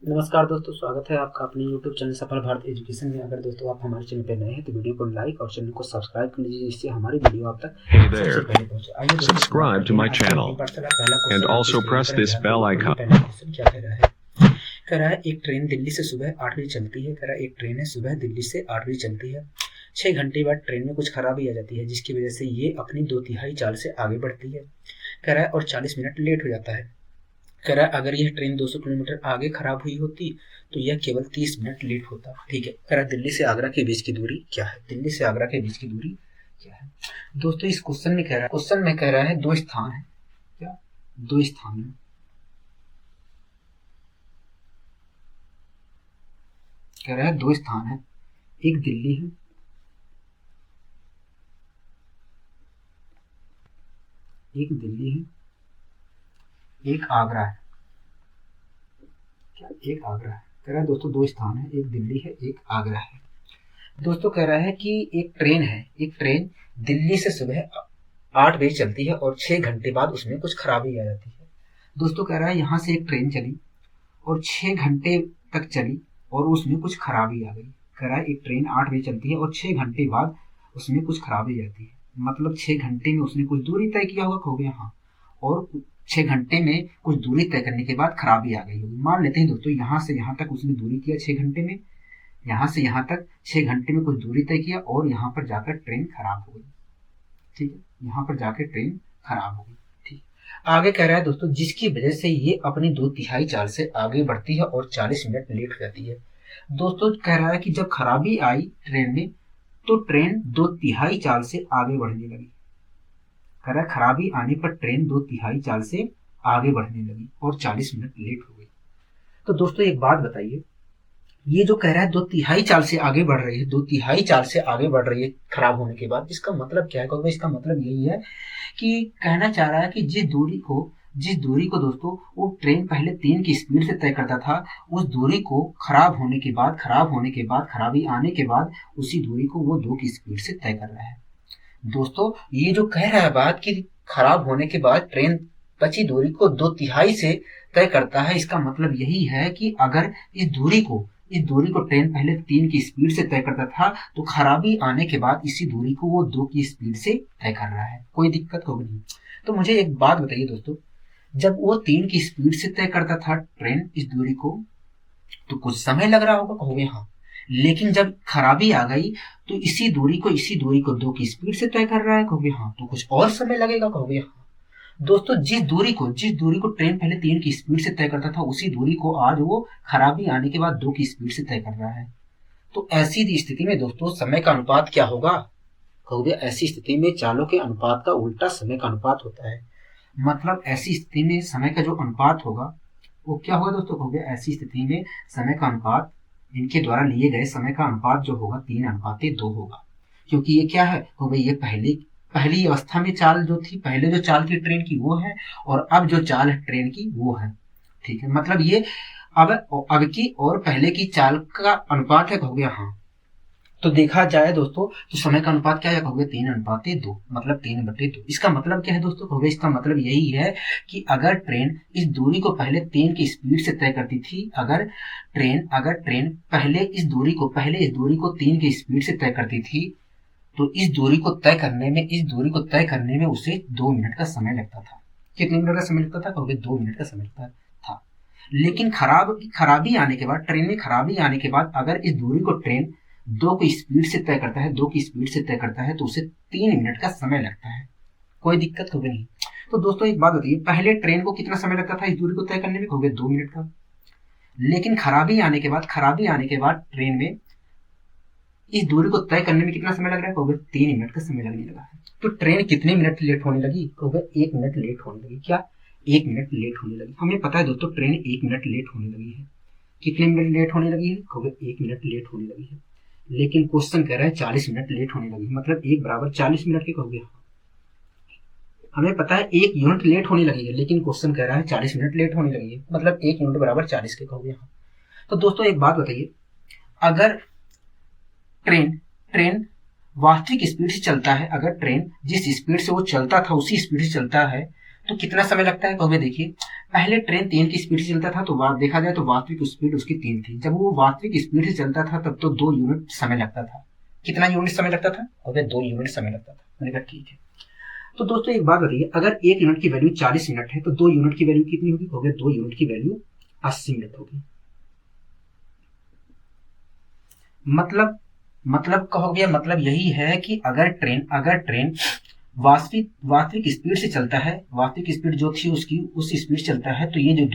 नमस्कार दोस्तों, स्वागत है आपका अपने YouTube चैनल सफल भारत एजुकेशन में। अगर दोस्तों आप हमारे चैनल पर नए हैं तो वीडियो को लाइक और चैनल को सब्सक्राइब कर लीजिए, जिससे हमारी वीडियो आप तक Hey सबसे there, पहले पहुंचे। आइए दोस्तों subscribe to my channel पहला and क्वेश्चन आपकी also स्क्रीन press पर है, this ध्यान bell पूर्वक पढ़िए। icon. पहला क्वेश्चन क्या कह रहा है? कह रहा है एक ट्रेन दिल्ली से सुबह 8 बजे चलती है। कह रहा है एक ट्रेन है सुबह दिल्ली से 8 बजे चलती है। 6 घंटे बाद ट्रेन में कुछ खराबी आ जाती है, जिसकी वजह से ये अपनी 2/3 चाल से आगे बढ़ती है। कह रहा है और 40 मिनट लेट हो जाता है। कह रहा है अगर यह ट्रेन 200 किलोमीटर आगे खराब हुई होती तो यह केवल 30 मिनट लेट होता। ठीक है। कह रहा है दिल्ली से आगरा के बीच की दूरी क्या है? दिल्ली से आगरा के बीच की दूरी क्या है? दोस्तों इस क्वेश्चन में कह रहा है दो स्थान है। क्या? दो स्थान है। कह रहा है दो स्थान है, एक दिल्ली है, एक दिल्ली है, एक आगरा है। क्या? एक आगरा है। कह रहा है दोस्तों दो स्थान है, एक दिल्ली है, एक आगरा है। दोस्तों कह रहा है कि एक ट्रेन है, एक ट्रेन दिल्ली से सुबह 8 बजे चलती है और 6 घंटे बाद उसमें कुछ खराबी आ जाती है। दोस्तों कह रहा है यहाँ से एक ट्रेन चली और 6 घंटे तक चली और उसमें कुछ खराबी आ गई। कह रहा है एक ट्रेन 8 बजे चलती है और 6 घंटे बाद उसमें कुछ खराबी आती है, मतलब 6 घंटे में उसने कुछ दूरी तय किया होगा, हो गया हाँ, और 6 घंटे में कुछ दूरी तय करने के बाद खराबी आ गई होगी। मान लेते हैं दोस्तों यहाँ से यहाँ तक उसने दूरी किया 6 घंटे में, यहाँ से यहाँ तक 6 घंटे में कुछ दूरी तय किया और यहाँ पर जाकर ट्रेन खराब हो गई। ठीक है, यहाँ पर जाकर ट्रेन खराब हो गई। ठीक, आगे कह रहा है दोस्तों जिसकी वजह से ये अपनी 2/3 चाल से आगे बढ़ती है और 40 मिनट लेट हो जाती है। दोस्तों कह रहा है कि जब खराबी आई ट्रेन में तो ट्रेन 2/3 चाल से आगे बढ़ने लगी। कह रहा है खराबी आने पर ट्रेन 2/3 चाल से आगे बढ़ने लगी और 40 मिनट लेट हो गई। तो दोस्तों एक बात बताइए, ये जो कह रहा है 2/3 चाल से आगे बढ़ रही है, 2/3 चाल से आगे बढ़ रही है खराब होने के बाद, इसका मतलब क्या है? क्योंकि इसका मतलब यही है कि कहना चाह रहा है कि जिस दूरी को दोस्तों वो ट्रेन पहले 3 की स्पीड से तय करता था, उस दूरी को खराब होने के बाद खराबी आने के बाद उसी दूरी को वो 2 की स्पीड से तय कर रहा है। दोस्तों ये जो कह रहा है बात कि खराब होने के बाद ट्रेन बची दूरी को 2/3 से तय करता है, इसका मतलब यही है कि अगर इस दूरी को ट्रेन पहले 3 की स्पीड से तय करता था तो खराबी आने के बाद इसी दूरी को वो 2 की स्पीड से तय कर रहा है। कोई दिक्कत होगी नहीं। तो मुझे एक बात बताइए दोस्तों, जब वो 3 की स्पीड से तय करता था ट्रेन इस दूरी को तो कुछ समय लग रहा होगा, कहोगे हाँ, लेकिन जब खराबी आ गई तो इसी दूरी को 2 की स्पीड से तय कर रहा है, कहोगे हाँ, तो कुछ और समय लगेगा, कहोगे हाँ। दोस्तों जिस दूरी को ट्रेन पहले 3 की स्पीड से तय करता था उसी दूरी को आज वो खराबी आने के बाद 2 की स्पीड से तय कर रहा है। तो ऐसी स्थिति में दोस्तों समय का अनुपात क्या होगा? कहोगे ऐसी स्थिति में चालों के अनुपात का उल्टा समय का अनुपात होता है। मतलब ऐसी स्थिति में समय का जो अनुपात होगा वो क्या होगा दोस्तों? कहोगे ऐसी स्थिति में समय का अनुपात, इनके द्वारा लिए गए समय का अनुपात जो होगा 3:2 होगा। क्योंकि ये क्या है? कहोगे ये पहली अवस्था में चाल जो थी, पहले जो चाल थी ट्रेन की वो है, और अब जो चाल है ट्रेन की वो है। ठीक है, मतलब ये अब की और पहले की चाल का अनुपात है, कहोगे हाँ। तो देखा जाए दोस्तों तो समय का अनुपात क्या है? कहोगे 3:2, मतलब 3/2। इसका मतलब क्या है दोस्तों? कहोगे इसका मतलब यही है कि अगर ट्रेन इस दूरी को पहले 3 की स्पीड से तय करती थी, अगर ट्रेन पहले इस दूरी को 3 की स्पीड से तय करती थी तो इस दूरी को तय करने में उसे 2 मिनट का समय लगता था। कितने मिनट का समय लगता था? कहोगे 2 मिनट का समय लगता था। लेकिन खराबी आने के बाद, ट्रेन में खराबी आने के बाद अगर इस दूरी को ट्रेन 2 की स्पीड से तय करता है तो उसे 3 मिनट का समय लगता है। कोई दिक्कत होगी नहीं। तो दोस्तों एक बात बताइए, पहले ट्रेन को कितना समय लगता था इस दूरी को तय करने में? कहोगे 2 मिनट का। लेकिन खराबी आने के बाद ट्रेन में इस दूरी को तय करने में कितना समय लग रहा है? कहोगे 3 मिनट का समय लगने लगा है। तो ट्रेन कितने मिनट लेट होने लगी? कहोगे 1 मिनट लेट होने लगी। क्या? 1 मिनट लेट होने लगी। हमें पता है दोस्तों ट्रेन 1 मिनट लेट होने लगी है। कितने मिनट लेट होने लगी है? कहोगे 1 मिनट लेट होने लगी है। लेकिन क्वेश्चन कह रहा है 40 मिनट लेट होने लगी, मतलब 1 बराबर 40 मिनट के, कहोगे हाँ। हमें पता है 1 यूनिट लेट होने लगी है, लेकिन क्वेश्चन कह रहा है 40 मिनट लेट होने लगी है, मतलब 1 यूनिट बराबर 40 के, कहोगे हाँ। तो दोस्तों एक बात बताइए, अगर ट्रेन वास्तविक स्पीड से चलता है, अगर ट्रेन जिस स्पीड से वो चलता था उसी स्पीड से चलता है तो कितना समय लगता है कहोगे, देखिए पहले ट्रेन 3 की स्पीड से चलता था तो बात देखा जाए तो वास्तविक स्पीड उसकी 3 थी। जब वो वास्तविक स्पीड से चलता था तब तो 2 यूनिट समय लगता था। कितना यूनिट समय लगता था, कहोगे 2 यूनिट समय लगता था। मैंने कहा ठीक है। तो दोस्तों एक बात बताइए, अगर 1 यूनिट की वैल्यू 40 मिनट है तो 2 यूनिट की वैल्यू कितनी होगी, कहोगे 2 यूनिट की वैल्यू 80 मिनट होगी। मतलब कहोगे, मतलब यही है कि अगर ट्रेन वास्तविक स्पीड से चलता है, वास्तविक स्पीड जो थी उसकी उस स्पीड से चलता है, तो ये जो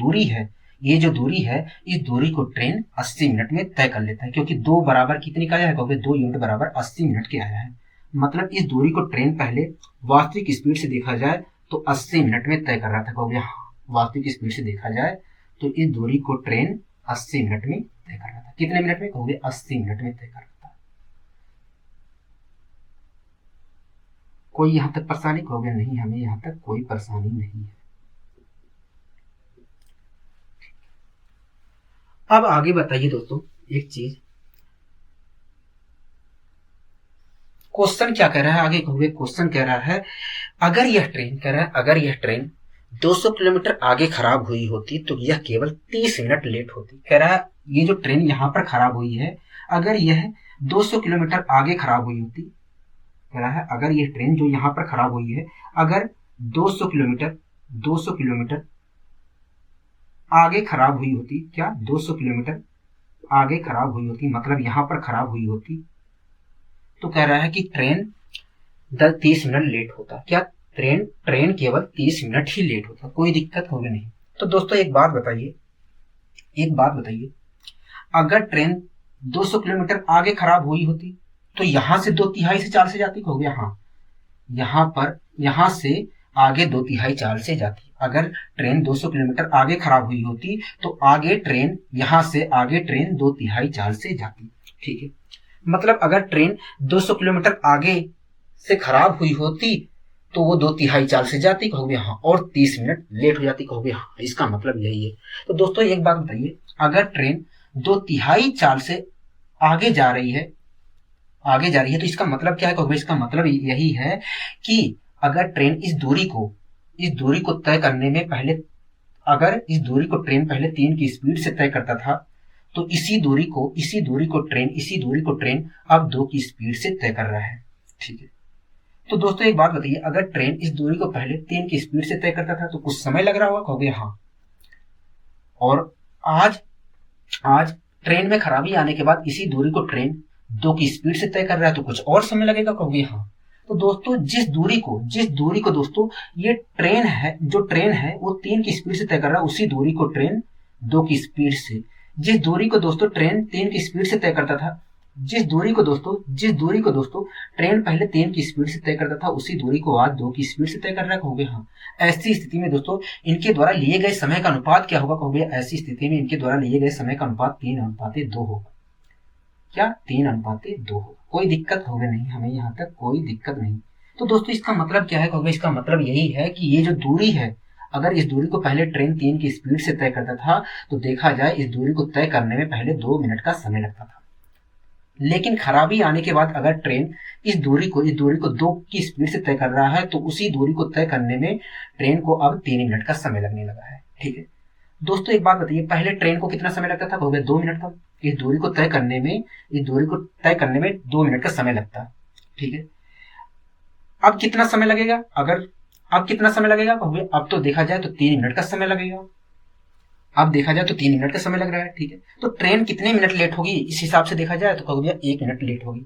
दूरी है इस दूरी को ट्रेन 80 मिनट में तय कर लेता है। क्योंकि 2 बराबर कितने का आया है, कहोगे 2 यूनिट बराबर 80 मिनट के आया है। मतलब इस दूरी को ट्रेन पहले वास्तविक स्पीड से देखा जाए तो 80 मिनट में तय कर रहा था। कहोगे हाँ, वास्तविक स्पीड से देखा जाए तो इस दूरी को ट्रेन 80 मिनट में तय कर रहा था। कितने मिनट में, कहोगे 80 मिनट में तय कर रहा था। कोई यहां तक परेशानी, कहोगे नहीं, हमें यहां तक कोई परेशानी नहीं है। अब आगे बताइए दोस्तों एक चीज, क्वेश्चन क्या कह रहा है आगे, कहोगे क्वेश्चन कह रहा है अगर यह ट्रेन 200 किलोमीटर आगे खराब हुई होती तो यह केवल 30 मिनट लेट होती। कह रहा है ये जो ट्रेन यहां पर खराब हुई है, अगर यह 200 किलोमीटर आगे खराब हुई होती, कह रहा है अगर यह ट्रेन जो यहां पर खराब हुई है अगर 200 किलोमीटर आगे खराब हुई होती, क्या 200 किलोमीटर आगे खराब हुई होती, मतलब यहां पर खराब हुई होती, तो कह रहा है कि ट्रेन 30 मिनट लेट होता। क्या ट्रेन केवल 30 मिनट ही लेट होता, कोई दिक्कत होगी नहीं। तो दोस्तों एक बात बताइए, अगर ट्रेन 200 किलोमीटर आगे खराब हुई होती तो यहां से 2/3 से 4 से जाती, कहोगे हाँ, यहां से आगे 2/3 4 से जाती। अगर ट्रेन 200 किलोमीटर आगे खराब हुई होती तो यहां से आगे ट्रेन 2/3 4 से जाती। ठीक है, मतलब अगर ट्रेन 200 किलोमीटर आगे से खराब हुई होती तो वो 2/3 चाल से जाती, कहोगे हाँ, और 30 मिनट लेट हो जाती, कहोगे हाँ, इसका मतलब यही है। तो दोस्तों एक बात बताइए, अगर ट्रेन 2/3 चाल से आगे जा रही है तो इसका मतलब क्या है, कहोगे इसका मतलब यही है कि अगर ट्रेन इस दूरी को तय करने में पहले, अगर इस दूरी को ट्रेन पहले 3 की स्पीड से तय करता था तो इसी दूरी को ट्रेन अब 2 की स्पीड से तय कर रहा है। ठीक है, तो दोस्तों एक बात बताइए, अगर ट्रेन इस दूरी को पहले 3 की स्पीड से तय करता था तो कुछ समय लग रहा होगा, कहोगे हाँ, और आज ट्रेन में खराबी आने के बाद इसी दूरी को ट्रेन 2 की स्पीड से तय कर रहा है तो कुछ और समय लगेगा, कहोगे हाँ। तो दोस्तों जिस दूरी को दोस्तों ये जो ट्रेन है वो 3 की स्पीड से तय कर रहा है, उसी दूरी को ट्रेन 2 की स्पीड से, जिस दूरी को दोस्तों ट्रेन 3 की स्पीड से तय करता था, जिस दूरी को दोस्तों ट्रेन पहले 3 की स्पीड से तय करता था उसी दूरी को आज 2 की स्पीड से तय कर रहा है, कहोगे हाँ। ऐसी स्थिति में दोस्तों इनके द्वारा लिए गए समय का अनुपात क्या होगा, कहोगे ऐसी स्थिति में इनके द्वारा लिए गए समय का अनुपात 3:2 होगा। क्या 3:2 होगा, कोई दिक्कत होगी नहीं, हमें यहाँ तक कोई दिक्कत नहीं। तो दोस्तों इसका मतलब क्या है, कहोगे इसका मतलब यही है कि ये जो दूरी है, अगर इस दूरी को पहले ट्रेन 3 की स्पीड से तय करता था तो देखा जाए इस दूरी को तय करने में पहले 2 मिनट का समय लगता था, लेकिन खराबी आने के बाद अगर ट्रेन इस दूरी को 2 की स्पीड से तय कर रहा है तो उसी दूरी को तय करने में ट्रेन को अब 3 मिनट का समय लगने लगा है। ठीक है दोस्तों एक बात बताइए, पहले ट्रेन को कितना समय लगता था, कहोगे 2 मिनट का। इस दूरी को तय करने में 2 मिनट का समय लगता है। ठीक है, अब कितना समय लगेगा, कहोगे अब तो देखा जाए तो 3 मिनट का समय लगेगा। अब देखा जाए तो 3 मिनट का समय लग रहा है। ठीक है, तो ट्रेन कितने मिनट लेट होगी इस हिसाब से देखा जाए तो कहोगे 1 मिनट लेट होगी।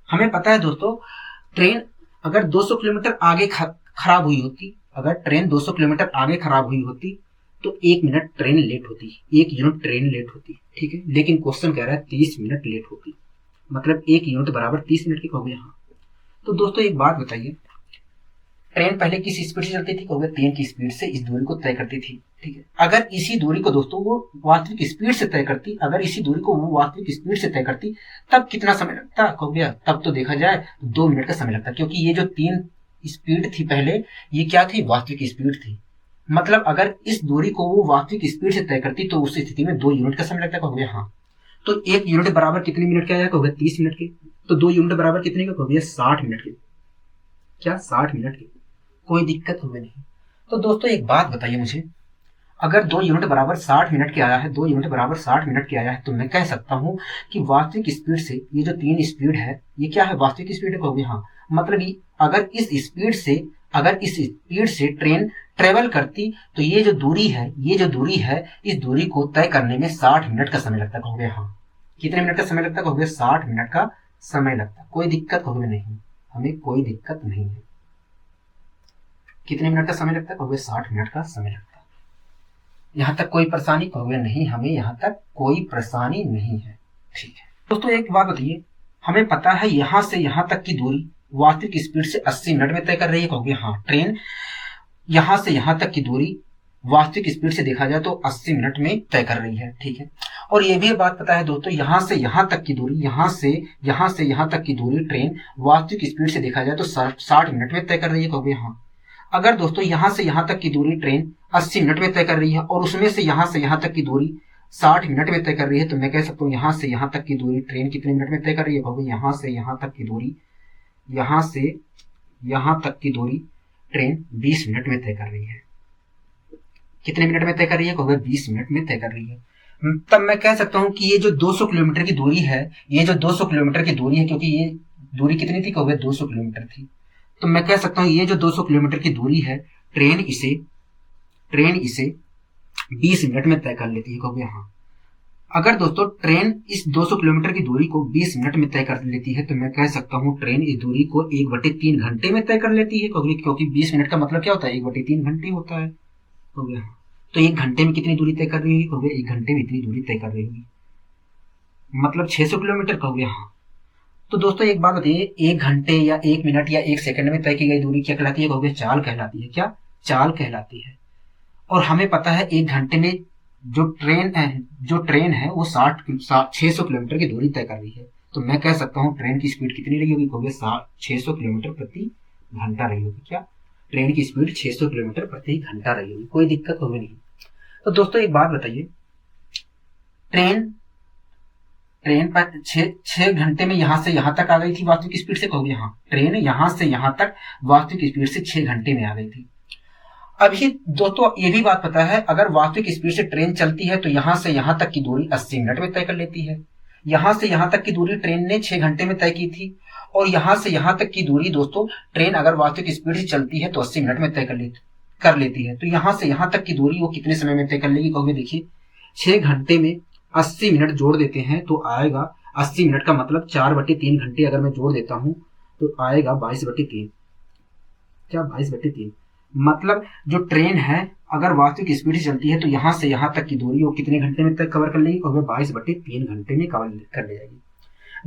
हमें पता है दोस्तों, ट्रेन अगर 200 किलोमीटर आगे खराब हुई होती, अगर ट्रेन 200 किलोमीटर आगे खराब हुई होती तो 1 मिनट ट्रेन लेट होती, 1 यूनिट ट्रेन लेट होती। ठीक है, लेकिन क्वेश्चन कह रहा है 30 मिनट लेट होती, मतलब 1 यूनिट बराबर 30 मिनट की, कहोगे हाँ। तो दोस्तों एक बात बताइए, ट्रेन पहले किस स्पीड से चलती थी, कहोगे 3 की स्पीड से इस दूरी को तय करती थी। ठीक है, अगर इसी दूरी को दोस्तों वो वास्तविक स्पीड से तय करती, तब कितना समय लगता, कहोगे तब तो देखा जाए 2 मिनट का समय लगता, क्योंकि ये जो 3 स्पीड थी पहले, ये क्या थी, वास्तविक स्पीड थी। मतलब अगर इस दूरी को वो वास्तविक स्पीड से तय करती तो उस स्थिति में 2 यूनिट का समय लगता, कहोगे हाँ। तो 1 यूनिट बराबर कितने मिनट का आया, कहोगे 30 मिनट के। तो 2 यूनिट बराबर कितने का, कहोगे 60 मिनट के। क्या 60 मिनट के, कोई दिक्कत होगी नहीं। तो दोस्तों एक बात बताइए मुझे, अगर 2 यूनिट बराबर 60 मिनट के आया है, 2 यूनिट बराबर 60 मिनट के आया है, तो मैं कह सकता हूं कि वास्तविक स्पीड से ये जो 3 स्पीड है, ये क्या है, वास्तविक स्पीड है। कहोगे हाँ, मतलब अगर इस स्पीड से ट्रेन ट्रेवल करती तो ये जो दूरी है, इस दूरी को तय करने में 60 मिनट का समय लगता। कहोगे हाँ, कितने मिनट का समय लगता? कहोगे 60 मिनट का समय लगता। कोई दिक्कत? कहोगे नहीं, हमें कोई दिक्कत नहीं है। कितने मिनट का समय लगता है? कहोगे 60 मिनट का समय लगता है। यहां तक कोई परेशानी? कहोगे नहीं, हमें यहां तक कोई परेशानी नहीं है। ठीक है दोस्तों, एक बात बताइए, हमें पता है यहां से यहां तक की दूरी वास्तविक स्पीड से 80 मिनट में तय कर रही है। कहोगे हाँ, ट्रेन यहां से यहां तक की दूरी वास्तविक स्पीड से देखा जाए तो 80 मिनट में तय कर रही है। ठीक है, और ये भी बात पता है दोस्तों, यहां से यहां तक की दूरी, यहां से यहां तक की दूरी ट्रेन वास्तविक स्पीड से देखा जाए तो 60 मिनट में तय कर रही है। कहोगे हाँ, अगर दोस्तों यहां से यहां तक की दूरी ट्रेन 80 मिनट में तय कर रही है और उसमें से यहां तक की दूरी 60 मिनट में तय कर रही है, तो मैं कह सकता हूं यहां से यहां तक की दूरी ट्रेन कितने मिनट में तय कर रही है? कहोगे यहां से यहां तक की दूरी ट्रेन 20 मिनट में तय कर रही है। कितने मिनट में तय कर रही है? कहोगे 20 मिनट में तय कर रही है। तब मैं कह सकता हूं कि ये जो 200 किलोमीटर की दूरी है, क्योंकि ये दूरी कितनी थी? कहोगे 200 किलोमीटर थी। तो मैं कह सकता हूं ये जो 200 किलोमीटर की दूरी है, ट्रेन इसे 20 मिनट में तय कर लेती है। कहोगे हाँ, अगर दोस्तों ट्रेन इस 200 किलोमीटर की दूरी को 20 मिनट में तय कर लेती है, तो मैं कह सकता हूं ट्रेन इस दूरी को 1/3 घंटे में तय कर लेती है। क्योंकि 20 मिनट का मतलब क्या होता है? 1/3 घंटे होता है। कहोगे हाँ, तो 1 घंटे में कितनी दूरी तय कर रही होगी? कहोगे 1 घंटे में इतनी दूरी तय कर रही होगी, मतलब 600 किलोमीटर। कहोगे हाँ। तो दोस्तों एक बात बताइए, 1 घंटे या 1 मिनट या 1 सेकंड में तय की गई दूरी क्या कहलाती है? कहोगे चाल कहलाती है। क्या? चाल कहलाती है। और हमें पता है 1 घंटे में जो ट्रेन है वो 600 किलोमीटर की दूरी तय कर रही है। तो मैं कह सकता हूँ ट्रेन की स्पीड कितनी रही होगी? कहोगे 600 किलोमीटर प्रति घंटा रही होगी। क्या? ट्रेन की स्पीड 600 किलोमीटर प्रति घंटा रही होगी। कोई दिक्कत होगी नहीं। तो दोस्तों एक बात बताइए, ट्रेन पर 6 घंटे में यहां से यहां तक आ गई थी वास्तविक स्पीड से। कहोगे हाँ, ट्रेन यहां से यहां तक वास्तविक स्पीड से 6 घंटे में आ गई थी। अभी दोस्तों ये भी बात पता है, अगर वास्तविक स्पीड से ट्रेन चलती है तो यहां से यहां तक की दूरी 80 मिनट में तय कर लेती है। यहां से यहां तक की दूरी ट्रेन ने 6 घंटे में तय की थी, और यहां से यहां तक की दूरी दोस्तों ट्रेन अगर वास्तविक स्पीड से चलती है तो 80 मिनट में तय कर लेती है। तो यहां से यहां तक की दूरी वो कितने समय में तय कर लेगी? कहोगे देखिए, 6 घंटे में 80 मिनट जोड़ देते हैं तो आएगा 80 मिनट का मतलब 4/3 घंटे अगर मैं जोड़ देता हूं तो आएगा 22/3। क्या? 22/3। मतलब जो ट्रेन है अगर वास्तविक स्पीड से चलती है तो यहां से यहां तक की दूरी वो कितने घंटे में तक कवर कर लेगी? कहोगे 22/3 घंटे में कवर कर ले जाएगी।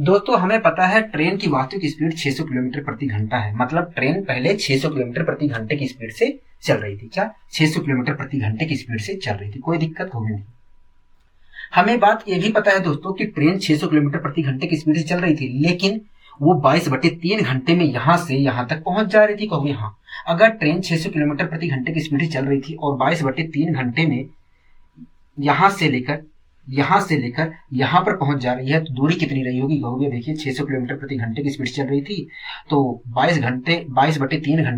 दोस्तों हमें पता है ट्रेन की वास्तविक स्पीड 600 किलोमीटर प्रति घंटा है, मतलब ट्रेन पहले 600 किलोमीटर प्रति घंटे की स्पीड से चल रही थी। क्या? 600 किलोमीटर प्रति घंटे की स्पीड से चल रही थी। कोई दिक्कत होगी नहीं। हमें बात यह भी पता है दोस्तों कि ट्रेन 600 किलोमीटर प्रति घंटे की स्पीड से चल रही थी, लेकिन वो 22/3 घंटे में यहां से यहां तक पहुंच जा रही थी। कहोगे हाँ, अगर ट्रेन 600 किलोमीटर प्रति घंटे की स्पीड से चल रही थी और 22/3 घंटे में यहां से लेकर यहां पर पहुंच जा रही है तो दूरी कितनी रही होगी? कहोगे देखिए, 600 किलोमीटर प्रति घंटे की स्पीड से चल रही थी तो 22/3 घंटे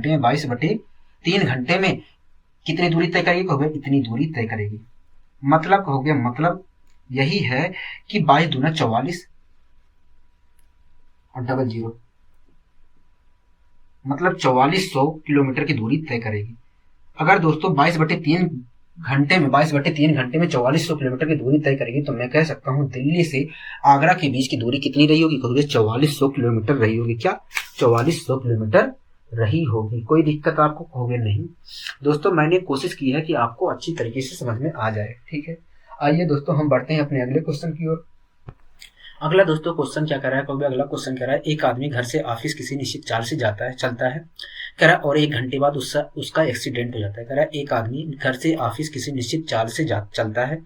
में 22/3 घंटे में कितनी दूरी तय करेगी? कहोगे इतनी दूरी तय करेगी। मतलब यही है कि 22 दूना 44 और 00, मतलब 4400 किलोमीटर की दूरी तय करेगी। अगर दोस्तों 22/3 घंटे में 4400 किलोमीटर की दूरी तय करेगी, तो मैं कह सकता हूं दिल्ली से आगरा के बीच की दूरी कितनी रही होगी? कहोगे 4400 किलोमीटर रही होगी। क्या? 4400 किलोमीटर रही होगी। कोई दिक्कत आपको? कहोगे नहीं। दोस्तों मैंने कोशिश की है कि आपको अच्छी तरीके से समझ में आ जाए। ठीक है, आइए दोस्तों हम बढ़ते हैं अपने अगले क्वेश्चन की ओर। अगला दोस्तों क्वेश्चन क्या कर रहा है? कहोगे अगला क्वेश्चन कह रहा है, एक आदमी घर से ऑफिस किसी निश्चित चाल से चलता है, कह रहा है, और 1 घंटे बाद उसका एक्सीडेंट हो जाता है। कह रहा है एक आदमी घर से ऑफिस किसी निश्चित चाल से चलता है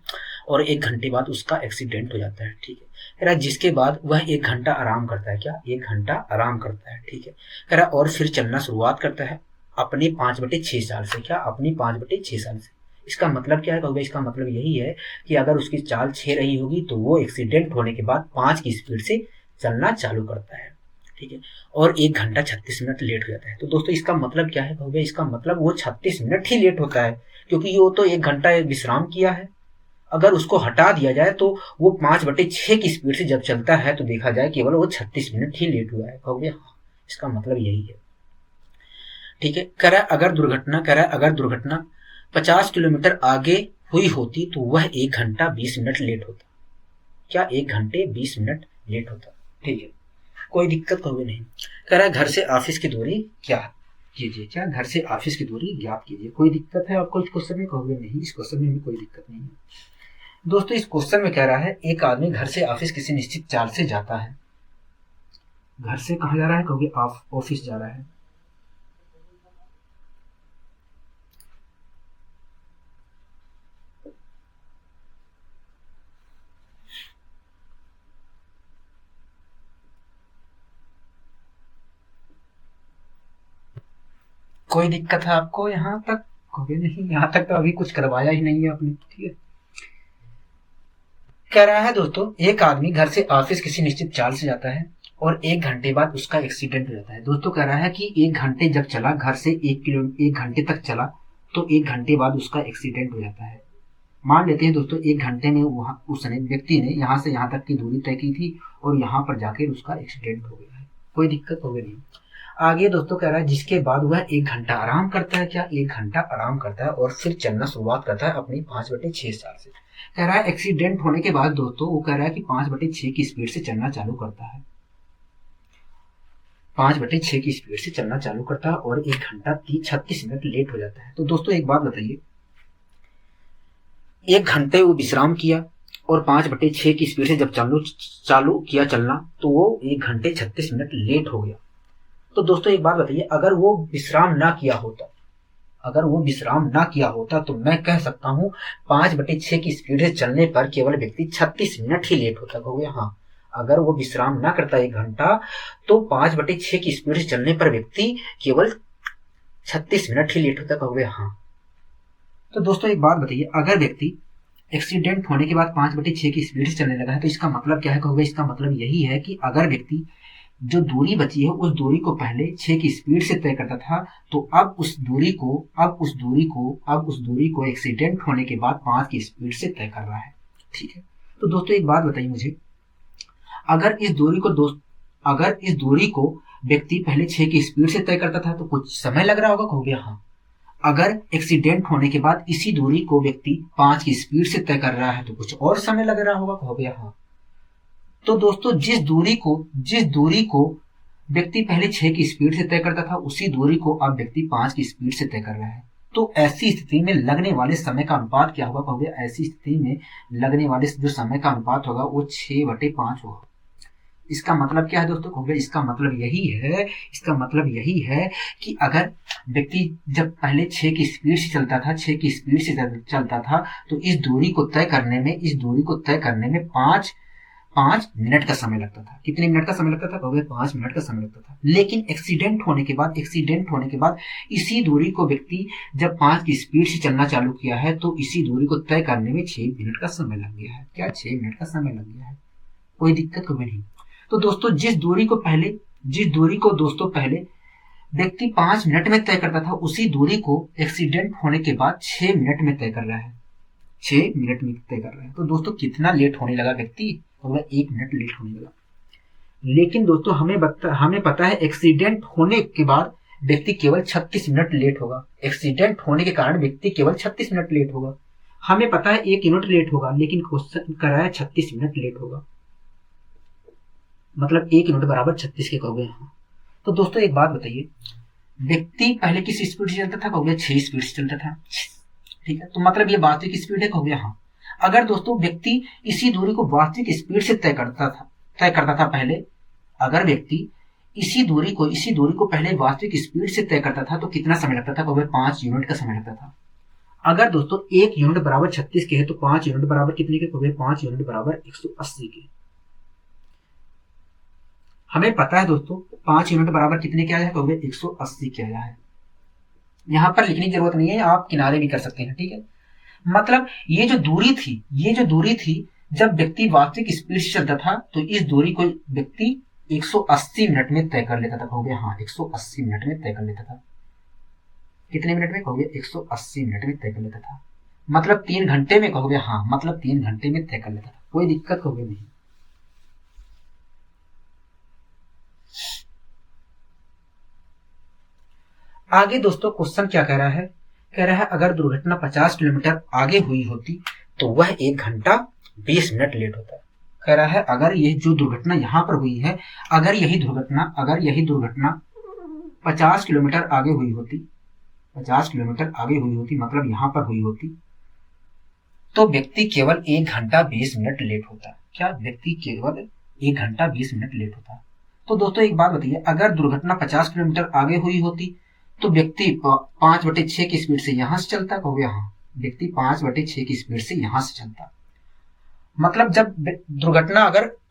और 1 घंटे बाद उसका एक्सीडेंट हो जाता है। ठीक है, कह रहा है जिसके बाद वह 1 घंटा आराम करता है। क्या? 1 घंटा आराम करता है। ठीक है, कह रहा है और फिर चलना शुरुआत करता है अपनी 5/6 साल से। क्या? अपनी 5/6 साल से। इसका मतलब क्या है? कहोगे इसका मतलब यही है कि अगर उसकी चाल 6 रही होगी तो वो एक्सीडेंट होने के बाद 5 की स्पीड से चलना चालू करता है। ठीक है, और 1 घंटा 36 मिनट लेट हो जाता है। तो दोस्तों इसका मतलब क्या है कहोगे, इसका मतलब वो 36 मिनट ही लेट होता है, क्योंकि वो तो 1 घंटा विश्राम किया है। अगर उसको हटा दिया जाए तो वो 5/6 की स्पीड से जब चलता है तो देखा जाए केवल वो 36 मिनट ही लेट हुआ है। कहोगे हाँ, इसका मतलब यही है। ठीक है, कह रहा है अगर दुर्घटना 50 किलोमीटर आगे हुई होती तो वह 1 घंटा 20 मिनट लेट होता। क्या 1 घंटे 20 मिनट लेट होता। ठीक है, कोई दिक्कत कहोगे नहीं। कह रहा है घर से ऑफिस की दूरी क्या कीजिए, क्या घर से ऑफिस की दूरी ज्ञात कीजिए। कोई दिक्कत है आपको इस क्वेश्चन में, कहोगे नहीं, इस क्वेश्चन में भी कोई दिक्कत नहीं है। दोस्तों इस क्वेश्चन में कह रहा है एक आदमी घर से ऑफिस किसी निश्चित चाल से जाता है। घर से कहाँ जा रहा है, कहोगे ऑफिस जा रहा है। कोई दिक्कत है आपको यहाँ तक, कहोगे नहीं, यहाँ तक तो अभी कुछ करवाया ही नहीं है आपने। ठीक है, कह रहा है दोस्तों एक आदमी घर से ऑफिस किसी निश्चित चाल से जाता है और 1 घंटे बाद उसका एक्सीडेंट हो जाता है। दोस्तों कह रहा है कि 1 घंटे जब चला, घर से 1 घंटे तक चला तो 1 घंटे बाद उसका एक्सीडेंट हो जाता है। मान लेते हैं दोस्तों 1 घंटे में वहाँ उसने व्यक्ति ने यहाँ से यहाँ तक की दूरी तय की थी और यहाँ पर जाकर उसका एक्सीडेंट हो गया है। कोई दिक्कत हो गई नहीं। आगे दोस्तों कह रहा है जिसके बाद वह 1 घंटा आराम करता है। क्या 1 घंटा आराम करता है और फिर चलना शुरुआत करता है अपनी 5/6 चाल से। कह रहा है एक्सीडेंट होने के बाद दोस्तों वो कह रहा है कि 5/6 की स्पीड से चलना चालू करता है, 5/6 की स्पीड से चलना चालू करता है और 1 घंटा 36 मिनट लेट हो जाता है। तो दोस्तों एक बात बताइए, 1 घंटे वो विश्राम किया और 5/6 की स्पीड से जब चालू किया चलना तो वो 1 घंटे 36 मिनट लेट हो गया। तो दोस्तों एक बात बताइए, अगर वो विश्राम ना किया होता तो मैं कह सकता हूँ 5/6 की स्पीड से चलने पर केवल व्यक्ति 36 मिनट ही लेट होता। कहोगे हाँ, अगर वो विश्राम ना करता 1 घंटा तो 5/6 की स्पीड से चलने पर व्यक्ति केवल 36 मिनट ही लेट होता। कहोगे हाँ। तो दोस्तों एक बात बताइए, अगर व्यक्ति एक्सीडेंट होने के बाद 5/6 की स्पीड से चलने लगा है तो इसका मतलब क्या है, कहोगे इसका मतलब यही है कि अगर व्यक्ति जो दूरी बची है उस दूरी को पहले 6 की स्पीड से तय करता था तो अब उस दूरी को एक्सीडेंट होने के बाद 5 की स्पीड से तय कर रहा है। ठीक है, तो दोस्तों एक बात बताइए मुझे, अगर इस दूरी को व्यक्ति पहले 6 की स्पीड से तय करता था तो कुछ समय लग रहा होगा। कहोगे हाँ। अगर एक्सीडेंट होने के बाद इसी दूरी को व्यक्ति 5 की स्पीड से तय कर रहा है तो कुछ और समय लग रहा होगा। कहोगे हाँ। तो दोस्तों जिस दूरी को व्यक्ति पहले 6 की स्पीड से तय करता था उसी दूरी को अब व्यक्ति 5 की स्पीड से तय कर रहा है। तो ऐसी स्थिति में लगने वाले समय का अनुपात क्या होगा, कहोगे ऐसी स्थिति में लगने वाले जो समय का अनुपात होगा वो 6/5 होगा। इसका मतलब क्या है दोस्तों, कहोगे इसका मतलब यही है कि अगर व्यक्ति जब पहले 6 की स्पीड से चलता था तो इस दूरी को तय करने में 5 मिनट का समय लगता था। कितने मिनट का समय लगता था, कहोगे 5 मिनट का समय लगता था। लेकिन एक्सीडेंट होने के बाद इसी दूरी को व्यक्ति जब 5 की स्पीड से चलना चालू किया है तो इसी दूरी को तय करने में 6 मिनट का समय लग गया है। क्या 6 मिनट का समय लग गया है। कोई दिक्कत कभी नहीं। तो दोस्तों जिस दूरी को दोस्तों पहले व्यक्ति 5 मिनट में तय करता था उसी दूरी को एक्सीडेंट होने के बाद 6 मिनट में तय कर रहा है, 6 मिनट में तय कर रहा है। तो दोस्तों कितना लेट होने लगा व्यक्ति, तो वह 1 मिनट लेट होने लगा। लेकिन दोस्तों हमें पता है एक्सीडेंट होने के बाद व्यक्ति केवल 36 मिनट लेट होगा। एक्सीडेंट होने के कारण व्यक्ति केवल 36 मिनट लेट होगा। हमें पता है 1 यूनिट लेट होगा, लेकिन क्वेश्चन कर रहा है 36 मिनट लेट होगा, मतलब 1 यूनिट बराबर 36 के। कहोगे हाँ। तो दोस्तों एक बात बताइए, व्यक्ति पहले किस स्पीड से चलता था, कहोगे 6 स्पीड से चलता था। ठीक है, तो मतलब ये वास्तविक स्पीड है। कहोगे हाँ। अगर दोस्तों व्यक्ति इसी दूरी को वास्तविक स्पीड से तय करता था पहले, अगर व्यक्ति इसी दूरी को पहले वास्तविक स्पीड से तय करता था तो कितना समय लगता था, कहोगे 5 यूनिट का समय लगता था। अगर दोस्तों 1 यूनिट बराबर 36 के है तो 5 यूनिट बराबर कितने के, कहोगे 5 यूनिट बराबर 180 के। हमें पता है दोस्तों 5 यूनिट बराबर कितने के आया है, कहोगे 180 के आया है। यहां पर लिखने की जरूरत नहीं है, आप किनारे भी कर सकते हैं। ठीक है, मतलब ये जो दूरी थी जब व्यक्ति वास्तविक स्पीड से चलता था तो इस दूरी को व्यक्ति 180 मिनट में तय कर लेता था। कहोगे हाँ 180 मिनट में तय कर लेता था। कितने मिनट में? कहोगे 180 मिनट में तय कर लेता था। मतलब 3 घंटे में? कहोगे हाँ मतलब 3 घंटे में तय कर लेता था। कोई दिक्कत कहोगे नहीं। आगे दोस्तों क्वेश्चन क्या कह रहा है? कह रहा है अगर दुर्घटना 50 किलोमीटर आगे हुई होती तो वह 1 घंटा 20 मिनट लेट होता है। कह रहा है अगर ये जो दुर्घटना यहाँ पर हुई है, अगर यही दुर्घटना 50 किलोमीटर आगे हुई होती, 50 किलोमीटर आगे हुई होती मतलब यहाँ पर हुई होती, तो व्यक्ति केवल 1 घंटा 20 मिनट लेट होता। क्या? व्यक्ति केवल 1 घंटा 20 मिनट लेट होता। तो दोस्तों एक बात बताइए, अगर दुर्घटना 50 किलोमीटर आगे हुई होती तो व्यक्ति 5/6 की स्पीड से यहां से चलता। कहोगे हाँ व्यक्ति 5/6 की स्पीड से यहां से चलता। मतलब जब दुर्घटना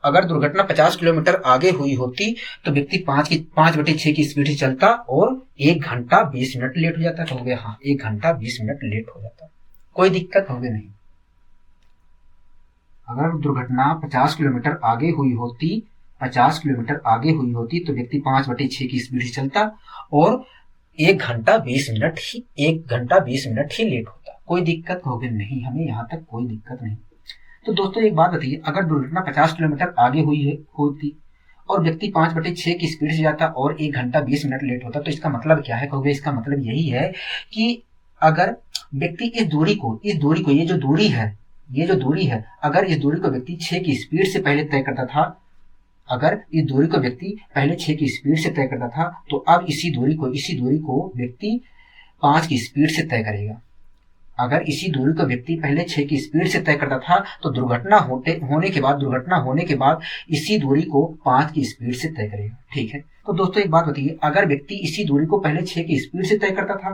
अगर दुर्घटना 50 किलोमीटर आगे हुई होती तो व्यक्ति 5/6 की स्पीड से चलता और 1 घंटा 20 मिनट लेट हो जाता। कहोगे हाँ 1 घंटा 20 मिनट लेट हो जाता। कोई दिक्कत कहोगे नहीं। अगर दुर्घटना 50 किलोमीटर आगे हुई होती, 50 किलोमीटर आगे हुई होती तो व्यक्ति 5/6 की स्पीड से चलता और 1 घंटा 20 मिनट ही लेट होता। कोई दिक्कत कहोगे नहीं, हमें यहाँ तक कोई दिक्कत नहीं। तो दोस्तों एक बात बताइए, अगर दुर्घटना 50 किलोमीटर आगे होती और व्यक्ति 5/6 की स्पीड से जाता और 1 घंटा 20 मिनट लेट होता तो इसका मतलब क्या है? कहोगे इसका मतलब यही है कि अगर व्यक्ति इस दूरी को ये जो दूरी है, अगर इस दूरी को व्यक्ति 6 की स्पीड से पहले तय करता था, अगर इस दूरी को व्यक्ति पहले 6 की स्पीड से तय करता था तो अब इसी दूरी को व्यक्ति 5 की स्पीड से तय करेगा। अगर इसी दूरी को व्यक्ति पहले 6 की स्पीड से तय करता था तो दुर्घटना होने के बाद इसी दूरी को 5 की स्पीड से तय करेगा। ठीक है, तो दोस्तों एक बात बताइए, अगर व्यक्ति इसी दूरी को पहले 6 की स्पीड से तय करता था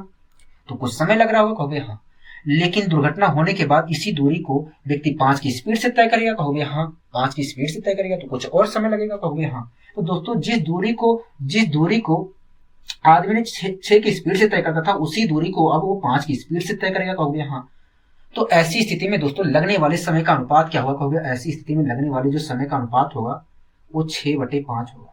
तो कुछ समय लग रहा होगा। कहोगे हाँ। लेकिन दुर्घटना होने के बाद इसी दूरी को व्यक्ति 5 की स्पीड से तय करेगा। कहोगे हाँ 5 की स्पीड से तय करेगा तो कुछ और समय लगेगा। कहोगे हाँ। तो दोस्तों जिस दूरी को आदमी ने 6 की स्पीड से तय करता था उसी दूरी को अब वो 5 की स्पीड से तय करेगा। कहोगे हाँ। तो ऐसी स्थिति में दोस्तों लगने वाले समय का अनुपात क्या होगा? कहोगे ऐसी स्थिति में लगने वाले जो समय का अनुपात होगा वो 6/5 होगा।